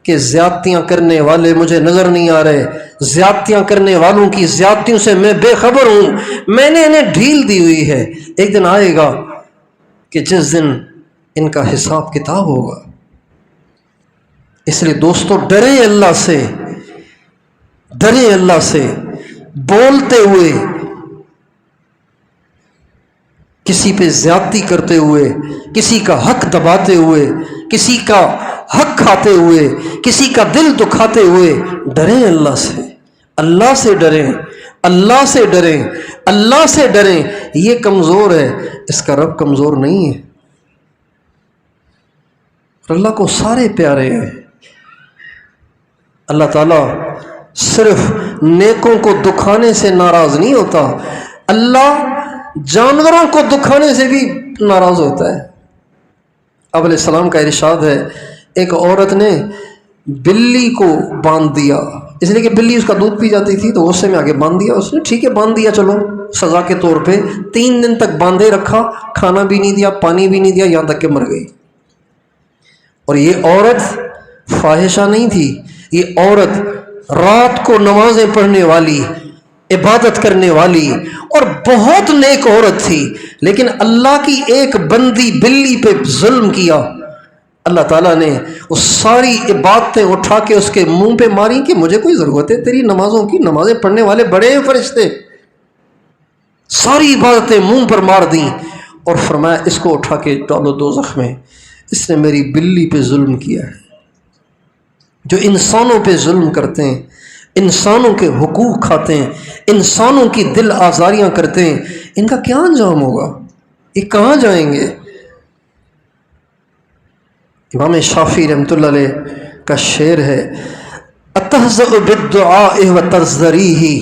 کہ زیادتیاں کرنے والے مجھے نظر نہیں آ رہے، زیادتیاں کرنے والوں کی زیادتیوں سے میں بے خبر ہوں، میں نے انہیں ڈھیل دی ہوئی ہے۔ ایک دن آئے گا کہ جس دن ان کا حساب کتاب ہوگا۔ اس لیے دوستو ڈریں اللہ سے، ڈریں اللہ سے، بولتے ہوئے، کسی پہ زیادتی کرتے ہوئے، کسی کا حق دباتے ہوئے، کسی کا حق کھاتے ہوئے، کسی کا دل دکھاتے ہوئے، ڈریں اللہ سے، اللہ سے ڈریں، اللہ سے ڈریں، اللہ سے ڈریں۔ یہ کمزور ہے، اس کا رب کمزور نہیں ہے، اور اللہ کو سارے پیارے ہیں۔ اللہ تعالیٰ صرف نیکوں کو دکھانے سے ناراض نہیں ہوتا، اللہ جانوروں کو دکھانے سے بھی ناراض ہوتا ہے۔ اب علیہ السلام کا ارشاد ہے، ایک عورت نے بلی کو باندھ دیا، اس لیے کہ بلی اس کا دودھ پی جاتی تھی، تو غصے میں آگے باندھ دیا اس نے، ٹھیک ہے باندھ دیا، چلو سزا کے طور پہ 3 دن تک باندھے رکھا، کھانا بھی نہیں دیا، پانی بھی نہیں دیا، یہاں تک کہ مر گئی۔ اور یہ عورت فاحشہ نہیں تھی، یہ عورت رات کو نمازیں پڑھنے والی، عبادت کرنے والی اور بہت نیک عورت تھی، لیکن اللہ کی ایک بندی بلی پہ ظلم کیا، اللہ تعالیٰ نے وہ ساری عبادتیں اٹھا کے اس کے منہ پہ ماری کہ مجھے کوئی ضرورت ہے تیری نمازوں کی، نمازیں پڑھنے والے بڑے ہیں فرشتے، ساری عبادتیں منہ پر مار دیں، اور فرمایا اس کو اٹھا کے ڈالو دوزخ میں، اس نے میری بلی پہ ظلم کیا ہے۔ جو انسانوں پہ ظلم کرتے ہیں، انسانوں کے حقوق کھاتے ہیں، انسانوں کی دل آزاریاں کرتے ہیں، ان کا کیا انجام ہوگا؟ یہ کہاں جائیں گے؟ امام شافعی رحمۃ اللہ علیہ کا شعر ہے، اتہزأ بالدعاء وتزدریہ،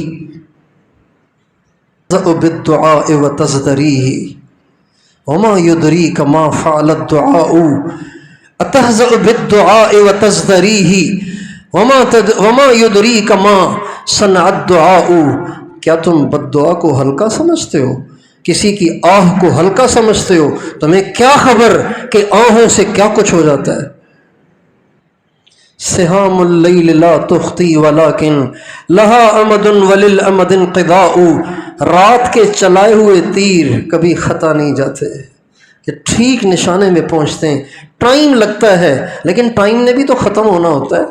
اتہزأ بالدعاء وتزدریہ وما يدريك ما فعل الدعاء، اتہزأ بالدعاء وتزدریہ وما يدريك ما صنع الدعاء۔ کیا تم بد دعا کو ہلکا سمجھتے ہو؟ کسی کی آہ کو ہلکا سمجھتے ہو؟ تمہیں کیا خبر کہ آہوں سے کیا کچھ ہو جاتا ہے۔ سہام اللیل لا تخطی ولکن لہا امد وللامد انقضاء، رات کے چلائے ہوئے تیر کبھی خطا نہیں جاتے، کہ ٹھیک نشانے میں پہنچتے ہیں، ٹائم لگتا ہے لیکن ٹائم نے بھی تو ختم ہونا ہوتا ہے۔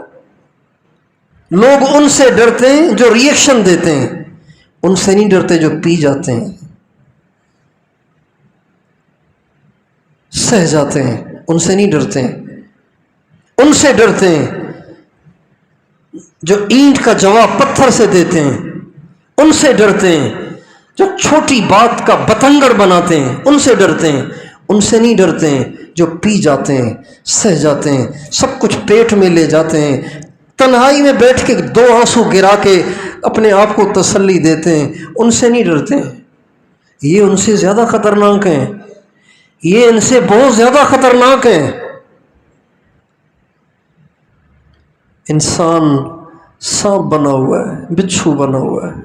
لوگ ان سے ڈرتے ہیں جو ریئیکشن دیتے ہیں، ان سے نہیں ڈرتے جو پی جاتے ہیں، سہ جاتے ہیں، ان سے نہیں ڈرتے ہیں، ان سے ڈرتے ہیں جو اینٹ کا جواب پتھر سے دیتے ہیں، ان سے ڈرتے ہیں جو چھوٹی بات کا بتنگڑ بناتے ہیں، ان سے ڈرتے ہیں، ان سے نہیں ڈرتے ہیں جو پی جاتے ہیں، سہ جاتے ہیں، سب کچھ پیٹ میں لے جاتے ہیں، تنہائی میں بیٹھ کے 2 آنسو گرا کے اپنے آپ کو تسلی دیتے ہیں، ان سے نہیں ڈرتے ہیں۔ یہ ان سے زیادہ خطرناک ہیں، یہ ان سے بہت زیادہ خطرناک ہیں۔ انسان سانپ بنا ہوا ہے، بچھو بنا ہوا ہے،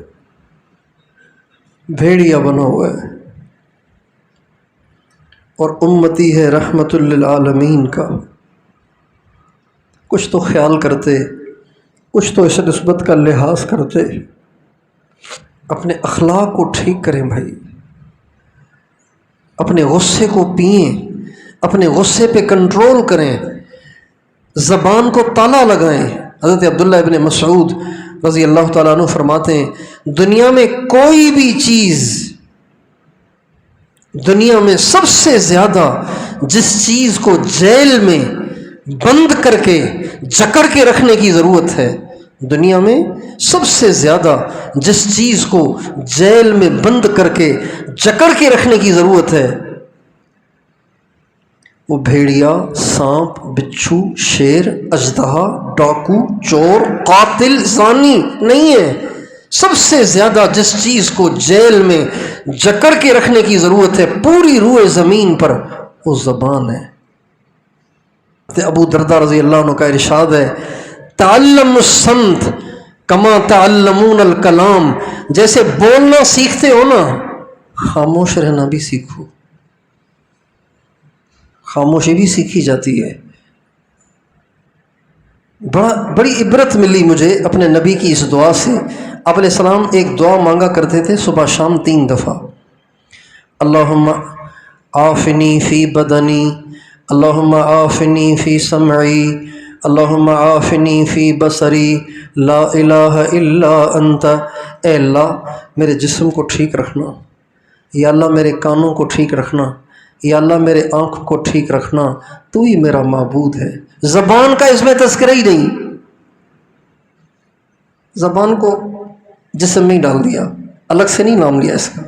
بھیڑیا بنا ہوا ہے، اور امتی ہے رحمت للعالمین کا۔ کچھ تو خیال کرتے، کچھ تو اس نسبت کا لحاظ کرتے، اپنے اخلاق کو ٹھیک کریں بھائی، اپنے غصے کو پئیں، اپنے غصے پہ کنٹرول کریں، زبان کو تالا لگائیں۔ حضرت عبداللہ ابن مسعود رضی اللہ تعالیٰ عنہ فرماتے ہیں، دنیا میں کوئی بھی چیز، دنیا میں سب سے زیادہ جس چیز کو جیل میں بند کر کے جکڑ کے رکھنے کی ضرورت ہے، دنیا میں سب سے زیادہ جس چیز کو جیل میں بند کر کے جکڑ کے رکھنے کی ضرورت ہے، وہ بھیڑیا، سانپ، بچھو، شیر، اژدہا، ڈاکو، چور، قاتل، زانی نہیں ہے۔ سب سے زیادہ جس چیز کو جیل میں جکڑ کے رکھنے کی ضرورت ہے پوری روئے زمین پر، وہ زبان ہے۔ ابو درداء رضی اللہ عنہ کا ارشاد ہے، تعلم الصمت کما تعلمون الکلام، جیسے بولنا سیکھتے ہو نا، خاموش رہنا بھی سیکھو۔ خاموشی بھی سیکھی جاتی ہے۔ بڑی عبرت ملی مجھے اپنے نبی کی اس دعا سے۔ آپ علیہ السلام ایک دعا مانگا کرتے تھے صبح شام 3 دفعہ، اللہم عافنی فی بدنی، اللہم عافنی فی سمعی، اللہم عافنی فی بصری، لا الہ الا انت۔ اے اللہ میرے جسم کو ٹھیک رکھنا، یا اللہ میرے کانوں کو ٹھیک رکھنا، یا اللہ میرے آنکھ کو ٹھیک رکھنا، تو ہی میرا معبود ہے۔ زبان کا اس میں تذکرہ ہی نہیں، زبان کو جسم نہیں ڈال دیا، الگ سے نہیں نام لیا اس کا،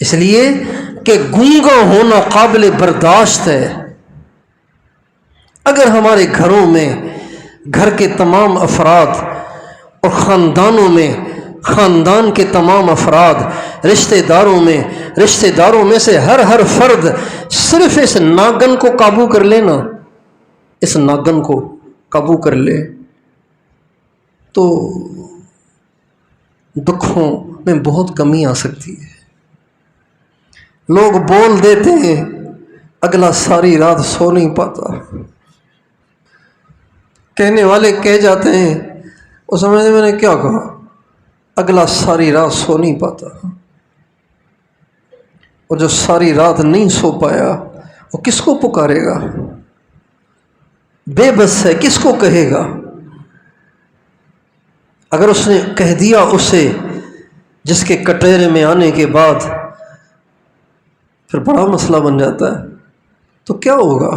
اس لیے کہ گونگا ہونا قابل برداشت ہے۔ اگر ہمارے گھروں میں گھر کے تمام افراد اور خاندانوں میں خاندان کے تمام افراد، رشتہ داروں میں سے ہر فرد صرف اس ناگن کو قابو کر لے نا، اس ناگن کو قابو کر لے، تو دکھوں میں بہت کمی آ سکتی ہے۔ لوگ بول دیتے ہیں، اگلا ساری رات سو نہیں پاتا، کہنے والے کہہ جاتے ہیں، وہ سمجھتے میں نے کیا کہا، اگلا ساری رات سو نہیں پاتا، اور جو ساری رات نہیں سو پایا وہ کس کو پکارے گا، بے بس ہے، کس کو کہے گا؟ اگر اس نے کہہ دیا اسے جس کے کٹہرے میں آنے کے بعد پھر بڑا مسئلہ بن جاتا ہے، تو کیا ہوگا؟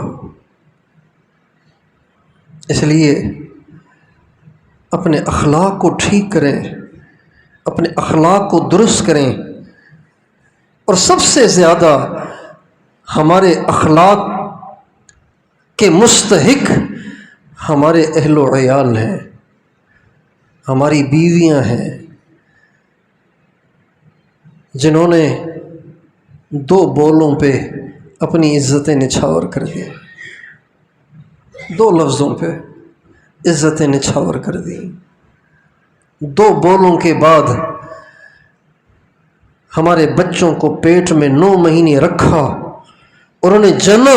اس لیے اپنے اخلاق کو ٹھیک کریں، اپنے اخلاق کو درست کریں، اور سب سے زیادہ ہمارے اخلاق کے مستحق ہمارے اہل و عیال ہیں، ہماری بیویاں ہیں، جنہوں نے 2 بولوں پہ اپنی عزتیں نچھاور کر دی، 2 لفظوں پہ عزتیں نچھاور کر دی، 2 بولوں کے بعد ہمارے بچوں کو پیٹ میں 9 مہینے رکھا اور انہیں جنا۔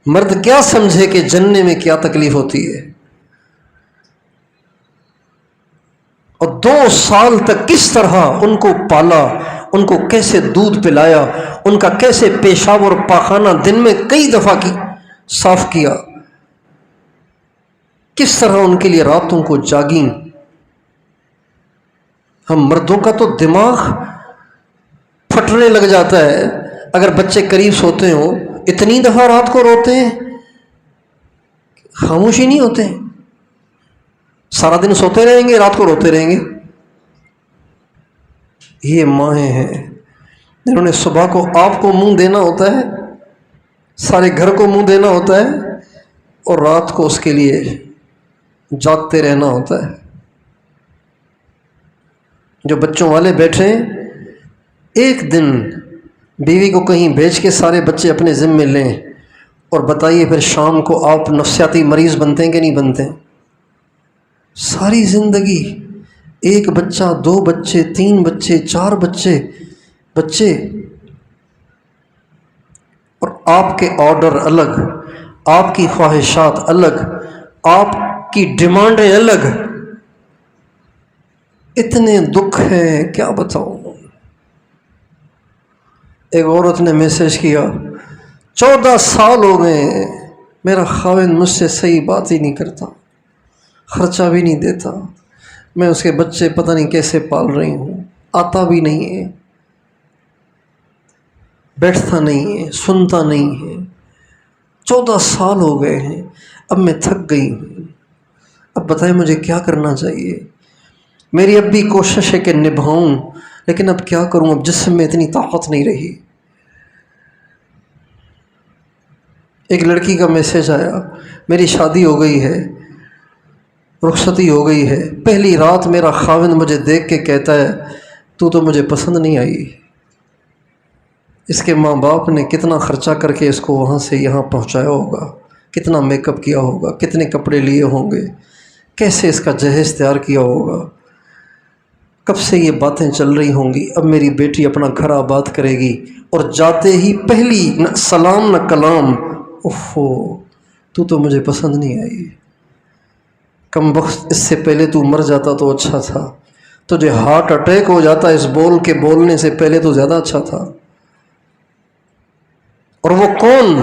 مرد کیا سمجھے کہ جننے میں کیا تکلیف ہوتی ہے، اور 2 سال تک کس طرح ان کو پالا، ان کو کیسے دودھ پلایا، ان کا کیسے پیشاب اور پاخانہ دن میں کئی دفعہ صاف کیا، کس طرح ان کے لیے راتوں کو جاگیں۔ ہم مردوں کا تو دماغ پھٹنے لگ جاتا ہے اگر بچے قریب سوتے ہوں، اتنی دفعہ رات کو روتے ہیں، خاموش ہی نہیں ہوتے، سارا دن سوتے رہیں گے، رات کو روتے رہیں گے۔ یہ مائیں ہیں جنہوں نے صبح کو آپ کو منہ دینا ہوتا ہے، سارے گھر کو منہ دینا ہوتا ہے، اور رات کو اس کے لیے جاگتے رہنا ہوتا ہے۔ جو بچوں والے بیٹھے ہیں، ایک دن بیوی کو کہیں بھیج کے سارے بچے اپنے ذمے لیں، اور بتائیے پھر شام کو آپ نفسیاتی مریض بنتے ہیں کہ نہیں بنتے؟ ساری زندگی 1 بچہ، 2 بچے، 3 بچے، 4 بچے، اور آپ کے آرڈر الگ، آپ کی خواہشات الگ، آپ کی ڈیمانڈیں الگ، اتنے دکھ ہیں کیا بتاؤں۔ ایک عورت نے میسج کیا، 14 سال ہو گئے میرا خاوند مجھ سے صحیح بات ہی نہیں کرتا، خرچہ بھی نہیں دیتا، میں اس کے بچے پتہ نہیں کیسے پال رہی ہوں، آتا بھی نہیں ہے، بیٹھتا نہیں ہے، سنتا نہیں ہے، 14 سال ہو گئے ہیں، اب میں تھک گئی ہوں، اب بتائیں مجھے کیا کرنا چاہیے؟ میری اب بھی کوشش ہے کہ نبھاؤں، لیکن اب کیا کروں، اب جسم میں اتنی طاقت نہیں رہی۔ ایک لڑکی کا میسج آیا، میری شادی ہو گئی ہے، رخصتی ہو گئی ہے، پہلی رات میرا خاوند مجھے دیکھ کے کہتا ہے تو مجھے پسند نہیں آئی۔ اس کے ماں باپ نے کتنا خرچہ کر کے اس کو وہاں سے یہاں پہنچایا ہوگا، کتنا میک اپ کیا ہوگا، کتنے کپڑے لیے ہوں گے، کیسے اس کا جہیز تیار کیا ہوگا، کب سے یہ باتیں چل رہی ہوں گی، اب میری بیٹی اپنا گھر آباد کرے گی، اور جاتے ہی پہلی نہ سلام نہ کلام، اوفو، تو مجھے پسند نہیں آئی، کم بخت اس سے پہلے تو مر جاتا تو اچھا تھا، تجھے ہارٹ اٹیک ہو جاتا اس بول کے بولنے سے پہلے تو زیادہ اچھا تھا۔ اور وہ کون؟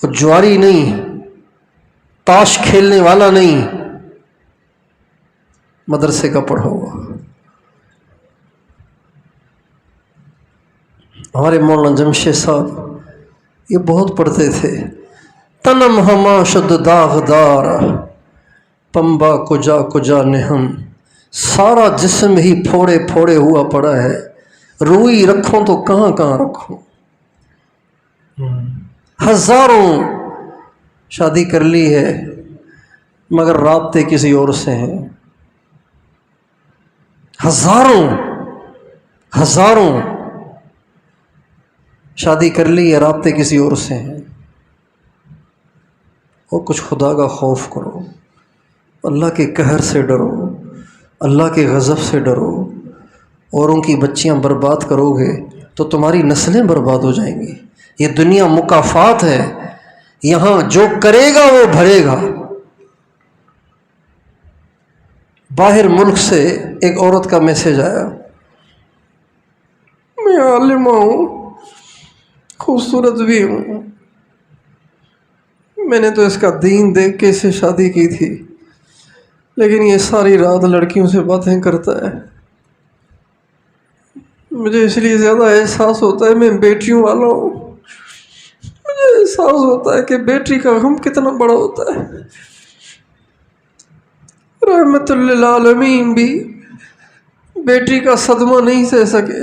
وہ جواری نہیں، تاش کھیلنے والا نہیں، مدرسے کا پڑھا ہوا۔ ہمارے مولانا جمشید صاحب یہ بہت پڑھتے تھے، تنم ہما شد داغدار پمبا کجا کجا نہم، سارا جسم ہی پھوڑے پھوڑے ہوا پڑا ہے، روئی رکھوں تو کہاں کہاں رکھوں۔ ہزاروں شادی کر لی ہے مگر رابطے کسی اور سے ہیں، ہزاروں شادی کر لی ہے، رابطے کسی اور سے ہیں۔ اور کچھ خدا کا خوف کرو، اللہ کے قہر سے ڈرو، اللہ کے غضب سے ڈرو۔ اوروں کی بچیاں برباد کرو گے تو تمہاری نسلیں برباد ہو جائیں گی۔ یہ دنیا مکافات ہے، یہاں جو کرے گا وہ بھرے گا۔ باہر ملک سے ایک عورت کا میسج آیا، میں عالمہ ہوں، خوبصورت بھی ہوں، میں نے تو اس کا دین دیکھ کے اسے شادی کی تھی، لیکن یہ ساری رات لڑکیوں سے باتیں کرتا ہے، مجھے اس لیے زیادہ احساس ہوتا ہے، میں بیٹیوں والا ہوں، مجھے احساس ہوتا ہے کہ بیٹی کا غم کتنا بڑا ہوتا ہے۔ رحمت للعالمین بھی بیٹی کا صدمہ نہیں سہ سکے،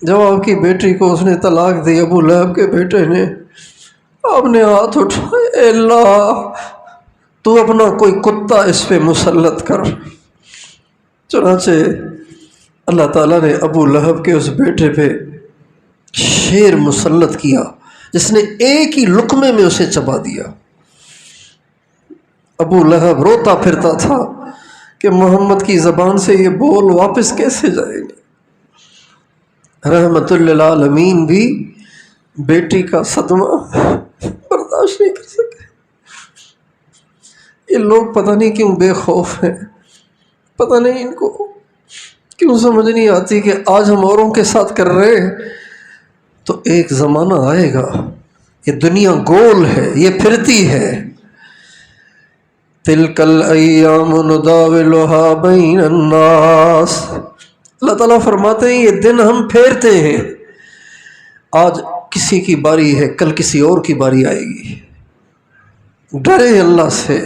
جب آپ کی بیٹی کو اس نے طلاق دی، ابو لہب کے بیٹے نے، آپ نے ہاتھ اٹھائے، اے اللہ تو اپنا کوئی کتا اس پہ مسلط کر۔ چنانچہ اللہ تعالیٰ نے ابو لہب کے اس بیٹے پہ شیر مسلط کیا جس نے ایک ہی لقمے میں اسے چبا دیا۔ ابو لہب روتا پھرتا تھا کہ محمد کی زبان سے یہ بول واپس کیسے جائیں گے۔ رحمت للعالمین بھی بیٹی کا صدمہ برداشت نہیں کر سکے۔ یہ لوگ پتہ نہیں کیوں بے خوف ہیں، پتہ نہیں ان کو کیوں سمجھ نہیں آتی کہ آج ہم اوروں کے ساتھ کر رہے ہیں تو ایک زمانہ آئے گا، یہ دنیا گول ہے، یہ پھرتی ہے۔ تلک الایام نداولها بین الناس، اللہ تعالیٰ فرماتے ہیں یہ دن ہم پھیرتے ہیں، آج کسی کی باری ہے، کل کسی اور کی باری آئے گی۔ ڈرے اللہ سے،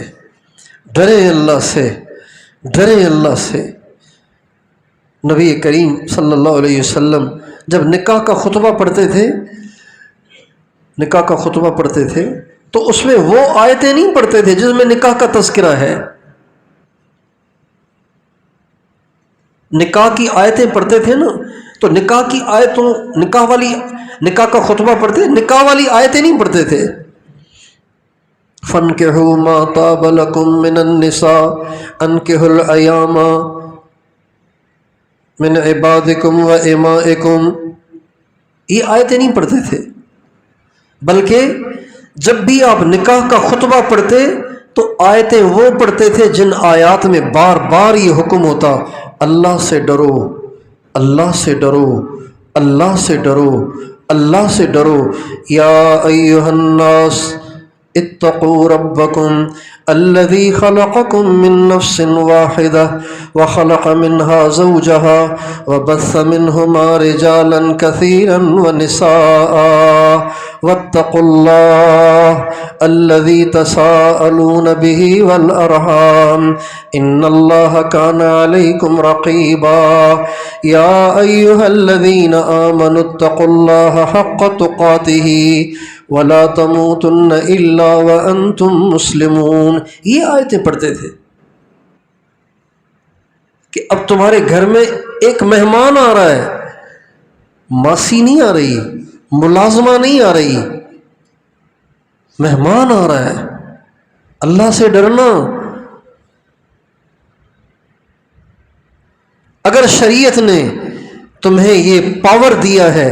ڈرے اللہ سے، ڈرے اللہ سے۔ نبی کریم صلی اللہ علیہ وسلم جب نکاح کا خطبہ پڑھتے تھے تو اس میں وہ آیتیں نہیں پڑھتے تھے جس میں نکاح کا تذکرہ ہے، نکاح کی آیتیں پڑھتے تھے نا، تو نکاح کی آیتوں، نکاح کا خطبہ پڑھتے، نکاح والی آیتیں نہیں پڑھتے تھے۔ فَانْكِحُوا مَا طَابَ لَكُم مِّنَ النِّسَاءِ أَنكِحُوا الْأَيَامَ مِنْ عِبَادِكُمْ وَإِمَائِكُمْ، یہ آیتیں نہیں پڑھتے تھے، بلکہ جب بھی آپ نکاح کا خطبہ پڑھتے تو آیتیں وہ پڑھتے تھے جن آیات میں بار بار یہ حکم ہوتا، اللہ سے ڈرو، اللہ سے ڈرو، اللہ سے ڈرو، اللہ سے ڈرو۔ یا ایھا الناس اتقوا ربکم الذی خلقکم من نفس واحدہ وخلق منها زوجها وبث منهما رجالا كثيرا ونساء واتقوا الله الذي تساءلون به والأرحام إن الله كان عليكم رقيبا يا أيها الذين آمنوا اتقوا الله حق تقاته ولا تموتن إلا وأنتم مسلمون۔ یہ آیتیں پڑھتے تھے کہ اب تمہارے گھر میں ایک مہمان آ رہا ہے، ماسی نہیں آ رہی، ملازمہ نہیں آ رہی، مہمان آ رہا ہے، اللہ سے ڈرنا۔ اگر شریعت نے تمہیں یہ پاور دیا ہے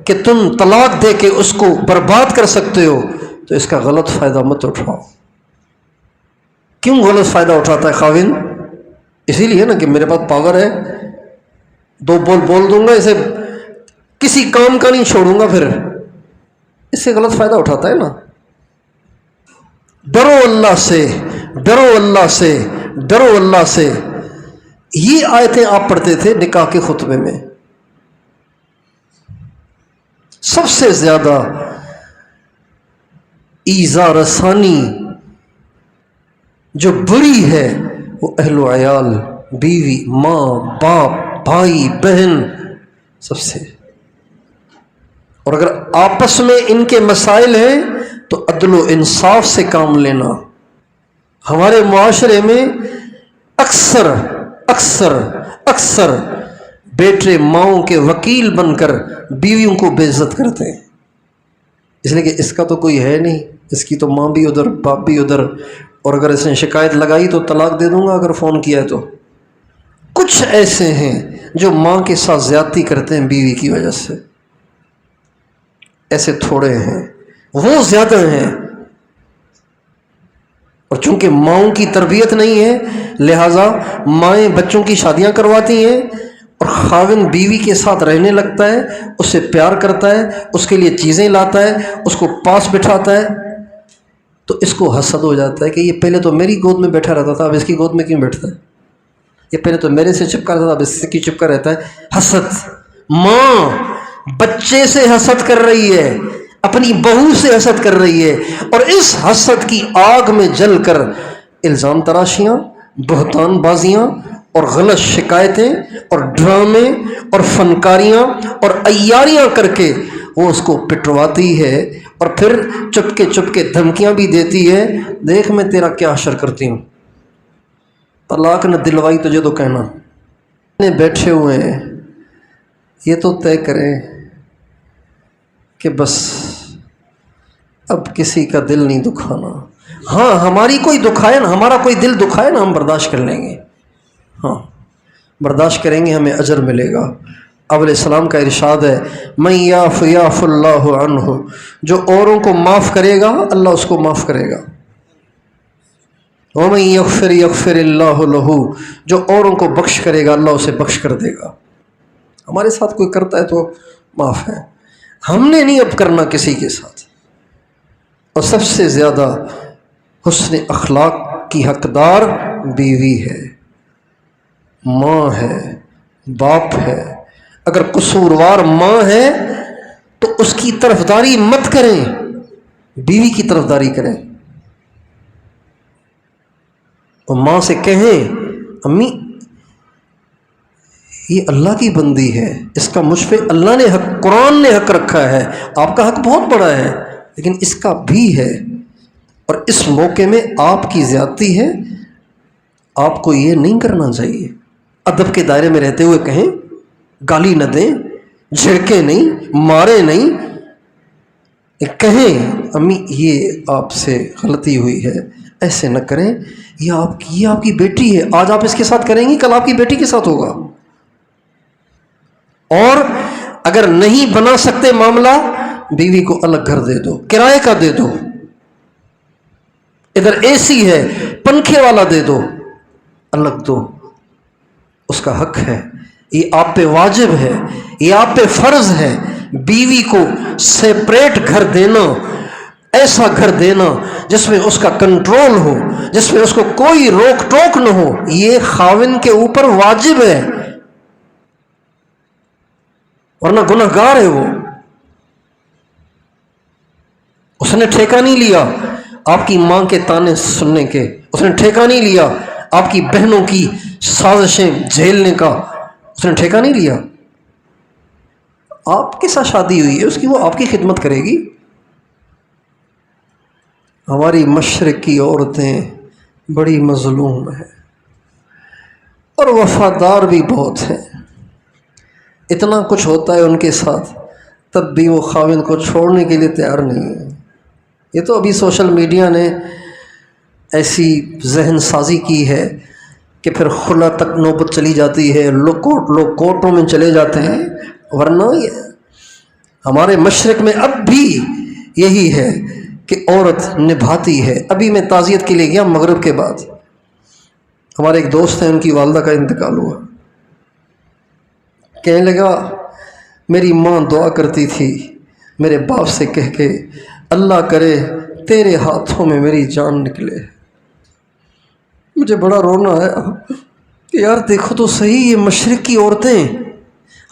کہ تم طلاق دے کے اس کو برباد کر سکتے ہو تو اس کا غلط فائدہ مت اٹھاؤ۔ کیوں غلط فائدہ اٹھاتا ہے خاوند؟ اسی لیے نا کہ میرے پاس پاور ہے، دو بول دوں گا، اسے کسی کام کا نہیں چھوڑوں گا، پھر اس سے غلط فائدہ اٹھاتا ہے نا۔ ڈرو اللہ سے، ڈرو اللہ سے، ڈرو اللہ سے، یہ آیتیں آپ پڑھتے تھے نکاح کے خطبے میں۔ سب سے زیادہ ایذا رسانی جو بری ہے وہ اہل و عیال، بیوی، ماں، باپ، بھائی، بہن، سب سے۔ اور اگر آپس میں ان کے مسائل ہیں تو عدل و انصاف سے کام لینا۔ ہمارے معاشرے میں اکثر اکثر اکثر بیٹے ماؤں کے وکیل بن کر بیویوں کو بے عزت کرتے ہیں، اس لیے کہ اس کا تو کوئی ہے نہیں، اس کی تو ماں بھی ادھر، باپ بھی ادھر، اور اگر اس نے شکایت لگائی تو طلاق دے دوں گا اگر فون کیا ہے تو۔ کچھ ایسے ہیں جو ماں کے ساتھ زیادتی کرتے ہیں بیوی کی وجہ سے، ایسے تھوڑے ہیں، وہ زیادہ ہیں۔ اور چونکہ ماؤں کی تربیت نہیں ہے لہٰذا مائیں بچوں کی شادیاں کرواتی ہیں، اور خاوند بیوی کے ساتھ رہنے لگتا ہے، اس سے پیار کرتا ہے، اس کے لیے چیزیں لاتا ہے، اس کو پاس بٹھاتا ہے، تو اس کو حسد ہو جاتا ہے کہ یہ پہلے تو میری گود میں بیٹھا رہتا تھا، اب اس کی گود میں کیوں بیٹھتا ہے؟ یہ پہلے تو میرے سے چپکا رہتا تھا، اب اس سے کیوں چپکا رہتا ہے؟ حسد۔ ماں بچے سے حسد کر رہی ہے، اپنی بہو سے حسد کر رہی ہے، اور اس حسد کی آگ میں جل کر الزام تراشیاں، بہتان بازیاں اور غلط شکایتیں اور ڈرامے اور فنکاریاں اور عیاریاں کر کے وہ اس کو پٹواتی ہے، اور پھر چپکے دھمکیاں بھی دیتی ہے، دیکھ میں تیرا کیا حشر کرتی ہوں، طلاق نہ دلوائی تجھے تو کہنا۔ بیٹھے ہوئے ہیں، یہ تو طے کریں کہ بس اب کسی کا دل نہیں دکھانا۔ ہاں ہماری کوئی دکھائے نا، ہمارا کوئی دل دکھائے نا، ہم برداشت کر لیں گے، ہاں برداشت کریں گے، ہمیں اجر ملے گا۔ آپ علیہ السلام کا ارشاد ہے، من یعف اللہ عنہ، جو اوروں کو معاف کرے گا اللہ اس کو معاف کرے گا، ومن یغفر اللہ لہ، جو اوروں کو بخش کرے گا اللہ اسے بخش کر دے گا۔ ہمارے ساتھ کوئی کرتا ہے تو معاف ہے، ہم نے نہیں اب کرنا کسی کے ساتھ۔ اور سب سے زیادہ حسن اخلاق کی حقدار بیوی ہے، ماں ہے، باپ ہے۔ اگر قصوروار ماں ہے تو اس کی طرفداری مت کریں، بیوی کی طرفداری کریں۔ اور ماں سے کہیں امی یہ اللہ کی بندی ہے، اس کا مجھ پہ اللہ نے حق، قرآن نے حق رکھا ہے، آپ کا حق بہت بڑا ہے لیکن اس کا بھی ہے، اور اس موقع میں آپ کی زیادتی ہے، آپ کو یہ نہیں کرنا چاہیے۔ ادب کے دائرے میں رہتے ہوئے کہیں، گالی نہ دیں، جھڑکیں نہیں، مارے نہیں، کہیں امی یہ آپ سے غلطی ہوئی ہے، ایسے نہ کریں، یہ آپ کی بیٹی ہے، آج آپ اس کے ساتھ کریں گی کل آپ کی بیٹی کے ساتھ ہوگا۔ اور اگر نہیں بنا سکتے معاملہ، بیوی کو الگ گھر دے دو، کرائے کا دے دو، ادھر اے سی ہے پنکھے والا دے دو، الگ دو، اس کا حق ہے، یہ آپ پہ واجب ہے، یہ آپ پہ فرض ہے۔ بیوی کو سیپریٹ گھر دینا، ایسا گھر دینا جس میں اس کا کنٹرول ہو، جس میں اس کو کوئی روک ٹوک نہ ہو، یہ خاوند کے اوپر واجب ہے، ورنہ گناہ گار ہے وہ۔ اس نے ٹھیکہ نہیں لیا آپ کی ماں کے تانے سننے کے، اس نے ٹھیکہ نہیں لیا آپ کی بہنوں کی سازشیں جھیلنے کا، اس نے ٹھیکہ نہیں لیا۔ آپ کے ساتھ شادی ہوئی ہے، اس کی وہ آپ کی خدمت کرے گی۔ ہماری مشرق کی عورتیں بڑی مظلوم ہیں اور وفادار بھی بہت ہیں، اتنا کچھ ہوتا ہے ان کے ساتھ تب بھی وہ خاوند کو چھوڑنے کے لیے تیار نہیں ہے۔ یہ تو ابھی سوشل میڈیا نے ایسی ذہن سازی کی ہے کہ پھر خلا تک نوبت چلی جاتی ہے، لوگ کورٹوں میں چلے جاتے ہیں، ورنہ ہمارے مشرق میں اب بھی یہی ہے کہ عورت نبھاتی ہے. ابھی میں تعزیت کے لیے گیا مغرب کے بعد، ہمارے ایک دوست ہیں، ان کی والدہ کا انتقال ہوا. کہنے لگا میری ماں دعا کرتی تھی میرے باپ سے کہہ کے، اللہ کرے تیرے ہاتھوں میں میری جان نکلے. مجھے بڑا رونا آیا کہ یار دیکھو تو صحیح، یہ مشرق کی عورتیں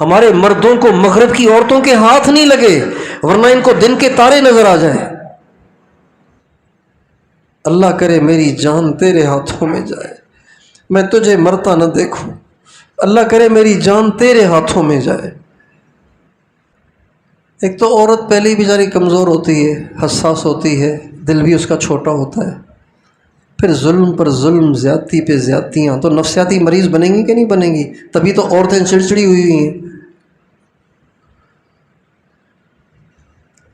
ہمارے مردوں کو مغرب کی عورتوں کے ہاتھ نہیں لگے، ورنہ ان کو دن کے تارے نظر آ جائیں. اللہ کرے میری جان تیرے ہاتھوں میں جائے، میں تجھے مرتا نہ دیکھوں. اللہ کرے میری جان تیرے ہاتھوں میں جائے. ایک تو عورت پہلے ہی بیچاری کمزور ہوتی ہے، حساس ہوتی ہے، دل بھی اس کا چھوٹا ہوتا ہے، پھر ظلم پر ظلم، زیادتی پہ زیادتیاں، تو نفسیاتی مریض بنیں گی کہ نہیں بنیں گی؟ تبھی تو عورتیں چڑچڑی ہوئی ہیں.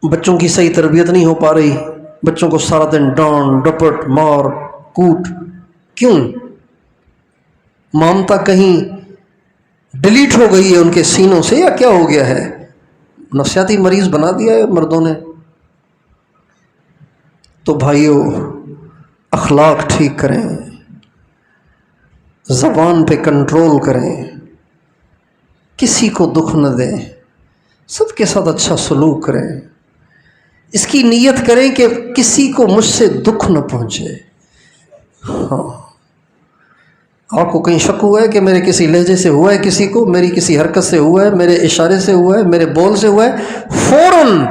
بچوں کی صحیح تربیت نہیں ہو پا رہی، بچوں کو سارا دن ڈانٹ ڈپٹ مار کوٹ. کیوں؟ مامتا کہیں ڈیلیٹ ہو گئی ہے ان کے سینوں سے، یا کیا ہو گیا ہے؟ نفسیاتی مریض بنا دیا ہے مردوں نے. تو بھائیو اخلاق ٹھیک کریں، زبان پہ کنٹرول کریں، کسی کو دکھ نہ دیں، سب کے ساتھ اچھا سلوک کریں. اس کی نیت کریں کہ کسی کو مجھ سے دکھ نہ پہنچے. ہاں، آپ کو کہیں شک ہوا ہے کہ میرے کسی لہجے سے ہوا ہے کسی کو، میری کسی حرکت سے ہوا ہے، میرے اشارے سے ہوا ہے، میرے بول سے ہوا ہے، فوراً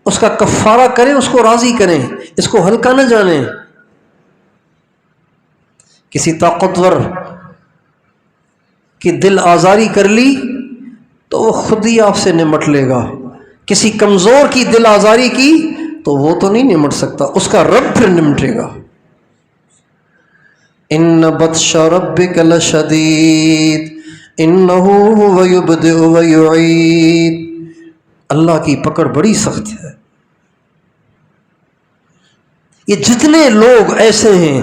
اس کا کفارہ کریں، اس کو راضی کریں، اس کو ہلکا نہ جانیں. کسی طاقتور کی دل آزاری کر لی تو وہ خود ہی آپ سے نمٹ لے گا. کسی کمزور کی دل آزاری کی تو وہ تو نہیں نمٹ سکتا، اس کا رب پھر نمٹے گا. ان بطش ربک لشدید انہ هو یبدئ ویعید. اللہ کی پکڑ بڑی سخت ہے. یہ جتنے لوگ ایسے ہیں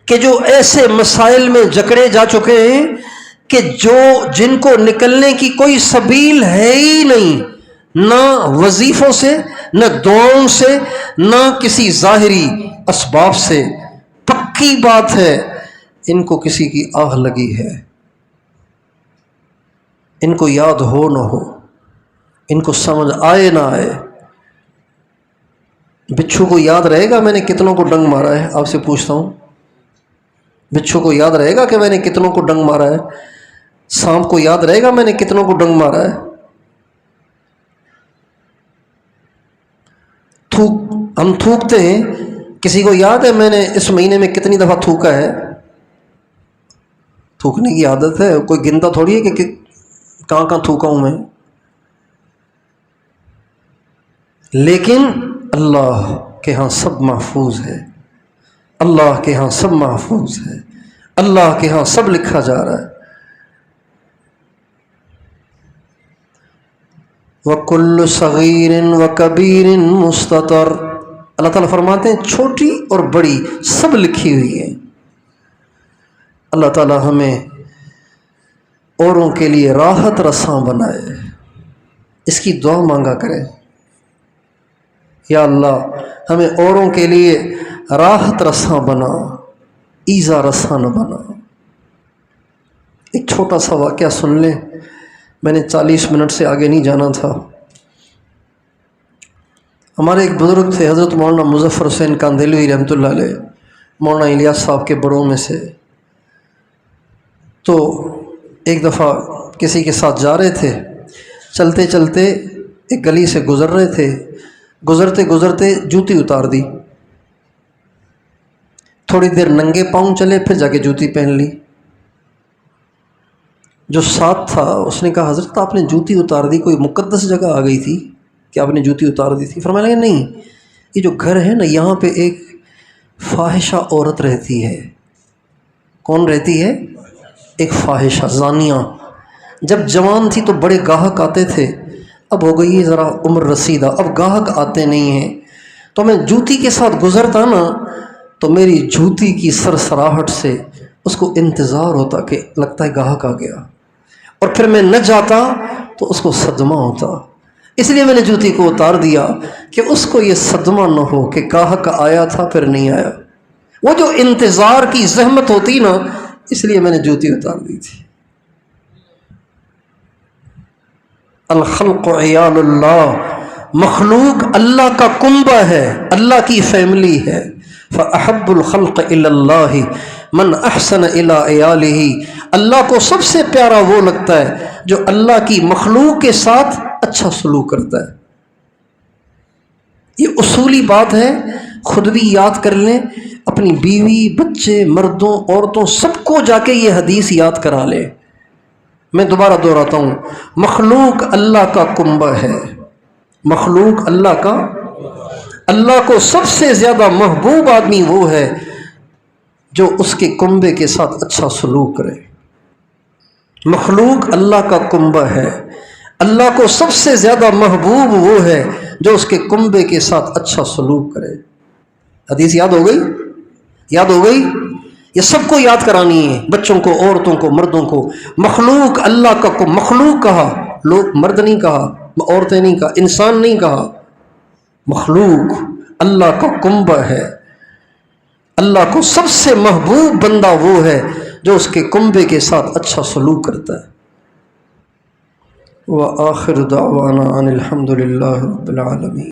کہ جو ایسے مسائل میں جکڑے جا چکے ہیں کہ جن کو نکلنے کی کوئی سبیل ہے ہی نہیں، نہ وظیفوں سے، نہ دعاؤں سے، نہ کسی ظاہری اسباب سے. پکی بات ہے ان کو کسی کی آہ لگی ہے، ان کو یاد ہو نہ ہو، ان کو سمجھ آئے نہ آئے. بچھو کو یاد رہے گا میں نے کتنوں کو ڈنگ مارا ہے؟ آپ سے پوچھتا ہوں، بچھو کو یاد رہے گا کہ میں نے کتنوں کو ڈنگ مارا ہے؟ سانپ کو یاد رہے گا میں نے کتنوں کو ڈنگ مارا ہے؟ ہم تھوکتے ہیں، کسی کو یاد ہے میں نے اس مہینے میں کتنی دفعہ تھوکا ہے؟ تھوکنے کی عادت ہے، کوئی گنتا تھوڑی ہے کہ کہاں کہاں تھوکا ہوں میں. لیکن اللہ کے ہاں سب محفوظ ہے، اللہ کے ہاں سب محفوظ ہے، اللہ کے ہاں سب لکھا جا رہا ہے. وَكُلُّ صَغِيرٍ وَكَبِيرٍ مُسْتَطَرٍ. اللہ تعالیٰ فرماتے ہیں چھوٹی اور بڑی سب لکھی ہوئی ہے. اللہ تعالیٰ ہمیں اوروں کے لیے راحت رساں بنائے، اس کی دعا مانگا کریں. یا اللہ ہمیں اوروں کے لیے راحت رساں بنا، ایذا رساں نہ بنا. ایک چھوٹا سا واقعہ سن لیں، میں نے 40 منٹ سے آگے نہیں جانا تھا. ہمارے ایک بزرگ تھے حضرت مولانا مظفر حسین کاندھلوی رحمۃ اللہ علیہ، مولانا الیاس صاحب کے بڑوں میں سے. تو ایک دفعہ کسی کے ساتھ جا رہے تھے، چلتے چلتے ایک گلی سے گزر رہے تھے، گزرتے گزرتے جوتی اتار دی. تھوڑی دیر ننگے پاؤں چلے، پھر جا کے جوتی پہن لی. جو ساتھ تھا اس نے کہا حضرت آپ نے جوتی اتار دی، کوئی مقدس جگہ آ گئی تھی کہ آپ نے جوتی اتار دی تھی؟ فرمایا لگا نہیں، یہ جو گھر ہے نا یہاں پہ ایک فاحشہ عورت رہتی ہے. کون رہتی ہے؟ ایک فاحشہ، زانیہ. جب جوان تھی تو بڑے گاہک آتے تھے، اب ہو گئی ہے ذرا عمر رسیدہ، اب گاہک آتے نہیں ہیں. تو میں جوتی کے ساتھ گزرتا نا تو میری جوتی کی سرسراہٹ سے اس کو انتظار ہوتا کہ لگتا ہے گاہک آ گیا، اور پھر میں نہ جاتا تو اس کو صدمہ ہوتا. اس لیے میں نے جوتی کو اتار دیا کہ اس کو یہ صدمہ نہ ہو کہ گاہک آیا تھا پھر نہیں آیا، وہ جو انتظار کی زحمت ہوتی نا، اس لیے میں نے جوتی اتار دی تھی۔ الخلق عیال اللہ، مخلوق اللہ کا کنبہ ہے، اللہ کی فیملی ہے۔ فأحب الخلق الی اللہ من احسن الی عیالہ، اللہ کو سب سے پیارا وہ لگتا ہے جو اللہ کی مخلوق کے ساتھ اچھا سلوک کرتا ہے۔ یہ اصولی بات ہے، خود بھی یاد کر لیں، اپنی بیوی، بچے، مردوں، عورتوں، سب کو جا کے یہ حدیث یاد کرا لیں۔ میں دوبارہ دہراتا ہوں، مخلوق اللہ کا کنبہ ہے، مخلوق اللہ کو سب سے زیادہ محبوب آدمی وہ ہے جو اس کے کنبے کے ساتھ اچھا سلوک کرے۔ مخلوق اللہ کا کنبہ ہے، اللہ کو سب سے زیادہ محبوب وہ ہے جو اس کے کنبے کے ساتھ اچھا سلوک کرے۔ حدیث یاد ہو گئی؟ یاد ہو گئی؟ یہ سب کو یاد کرانی ہے، بچوں کو، عورتوں کو، مردوں کو۔ مخلوق اللہ کا مخلوق کہا، لوگ مرد نہیں کہا، عورتیں نہیں کہا، انسان نہیں کہا، مخلوق اللہ کا کنبہ ہے۔ اللہ کو سب سے محبوب بندہ وہ ہے جو اس کے کنبے کے ساتھ اچھا سلوک کرتا ہے۔ وآخر دعوانا ان الحمد للہ رب العالمین۔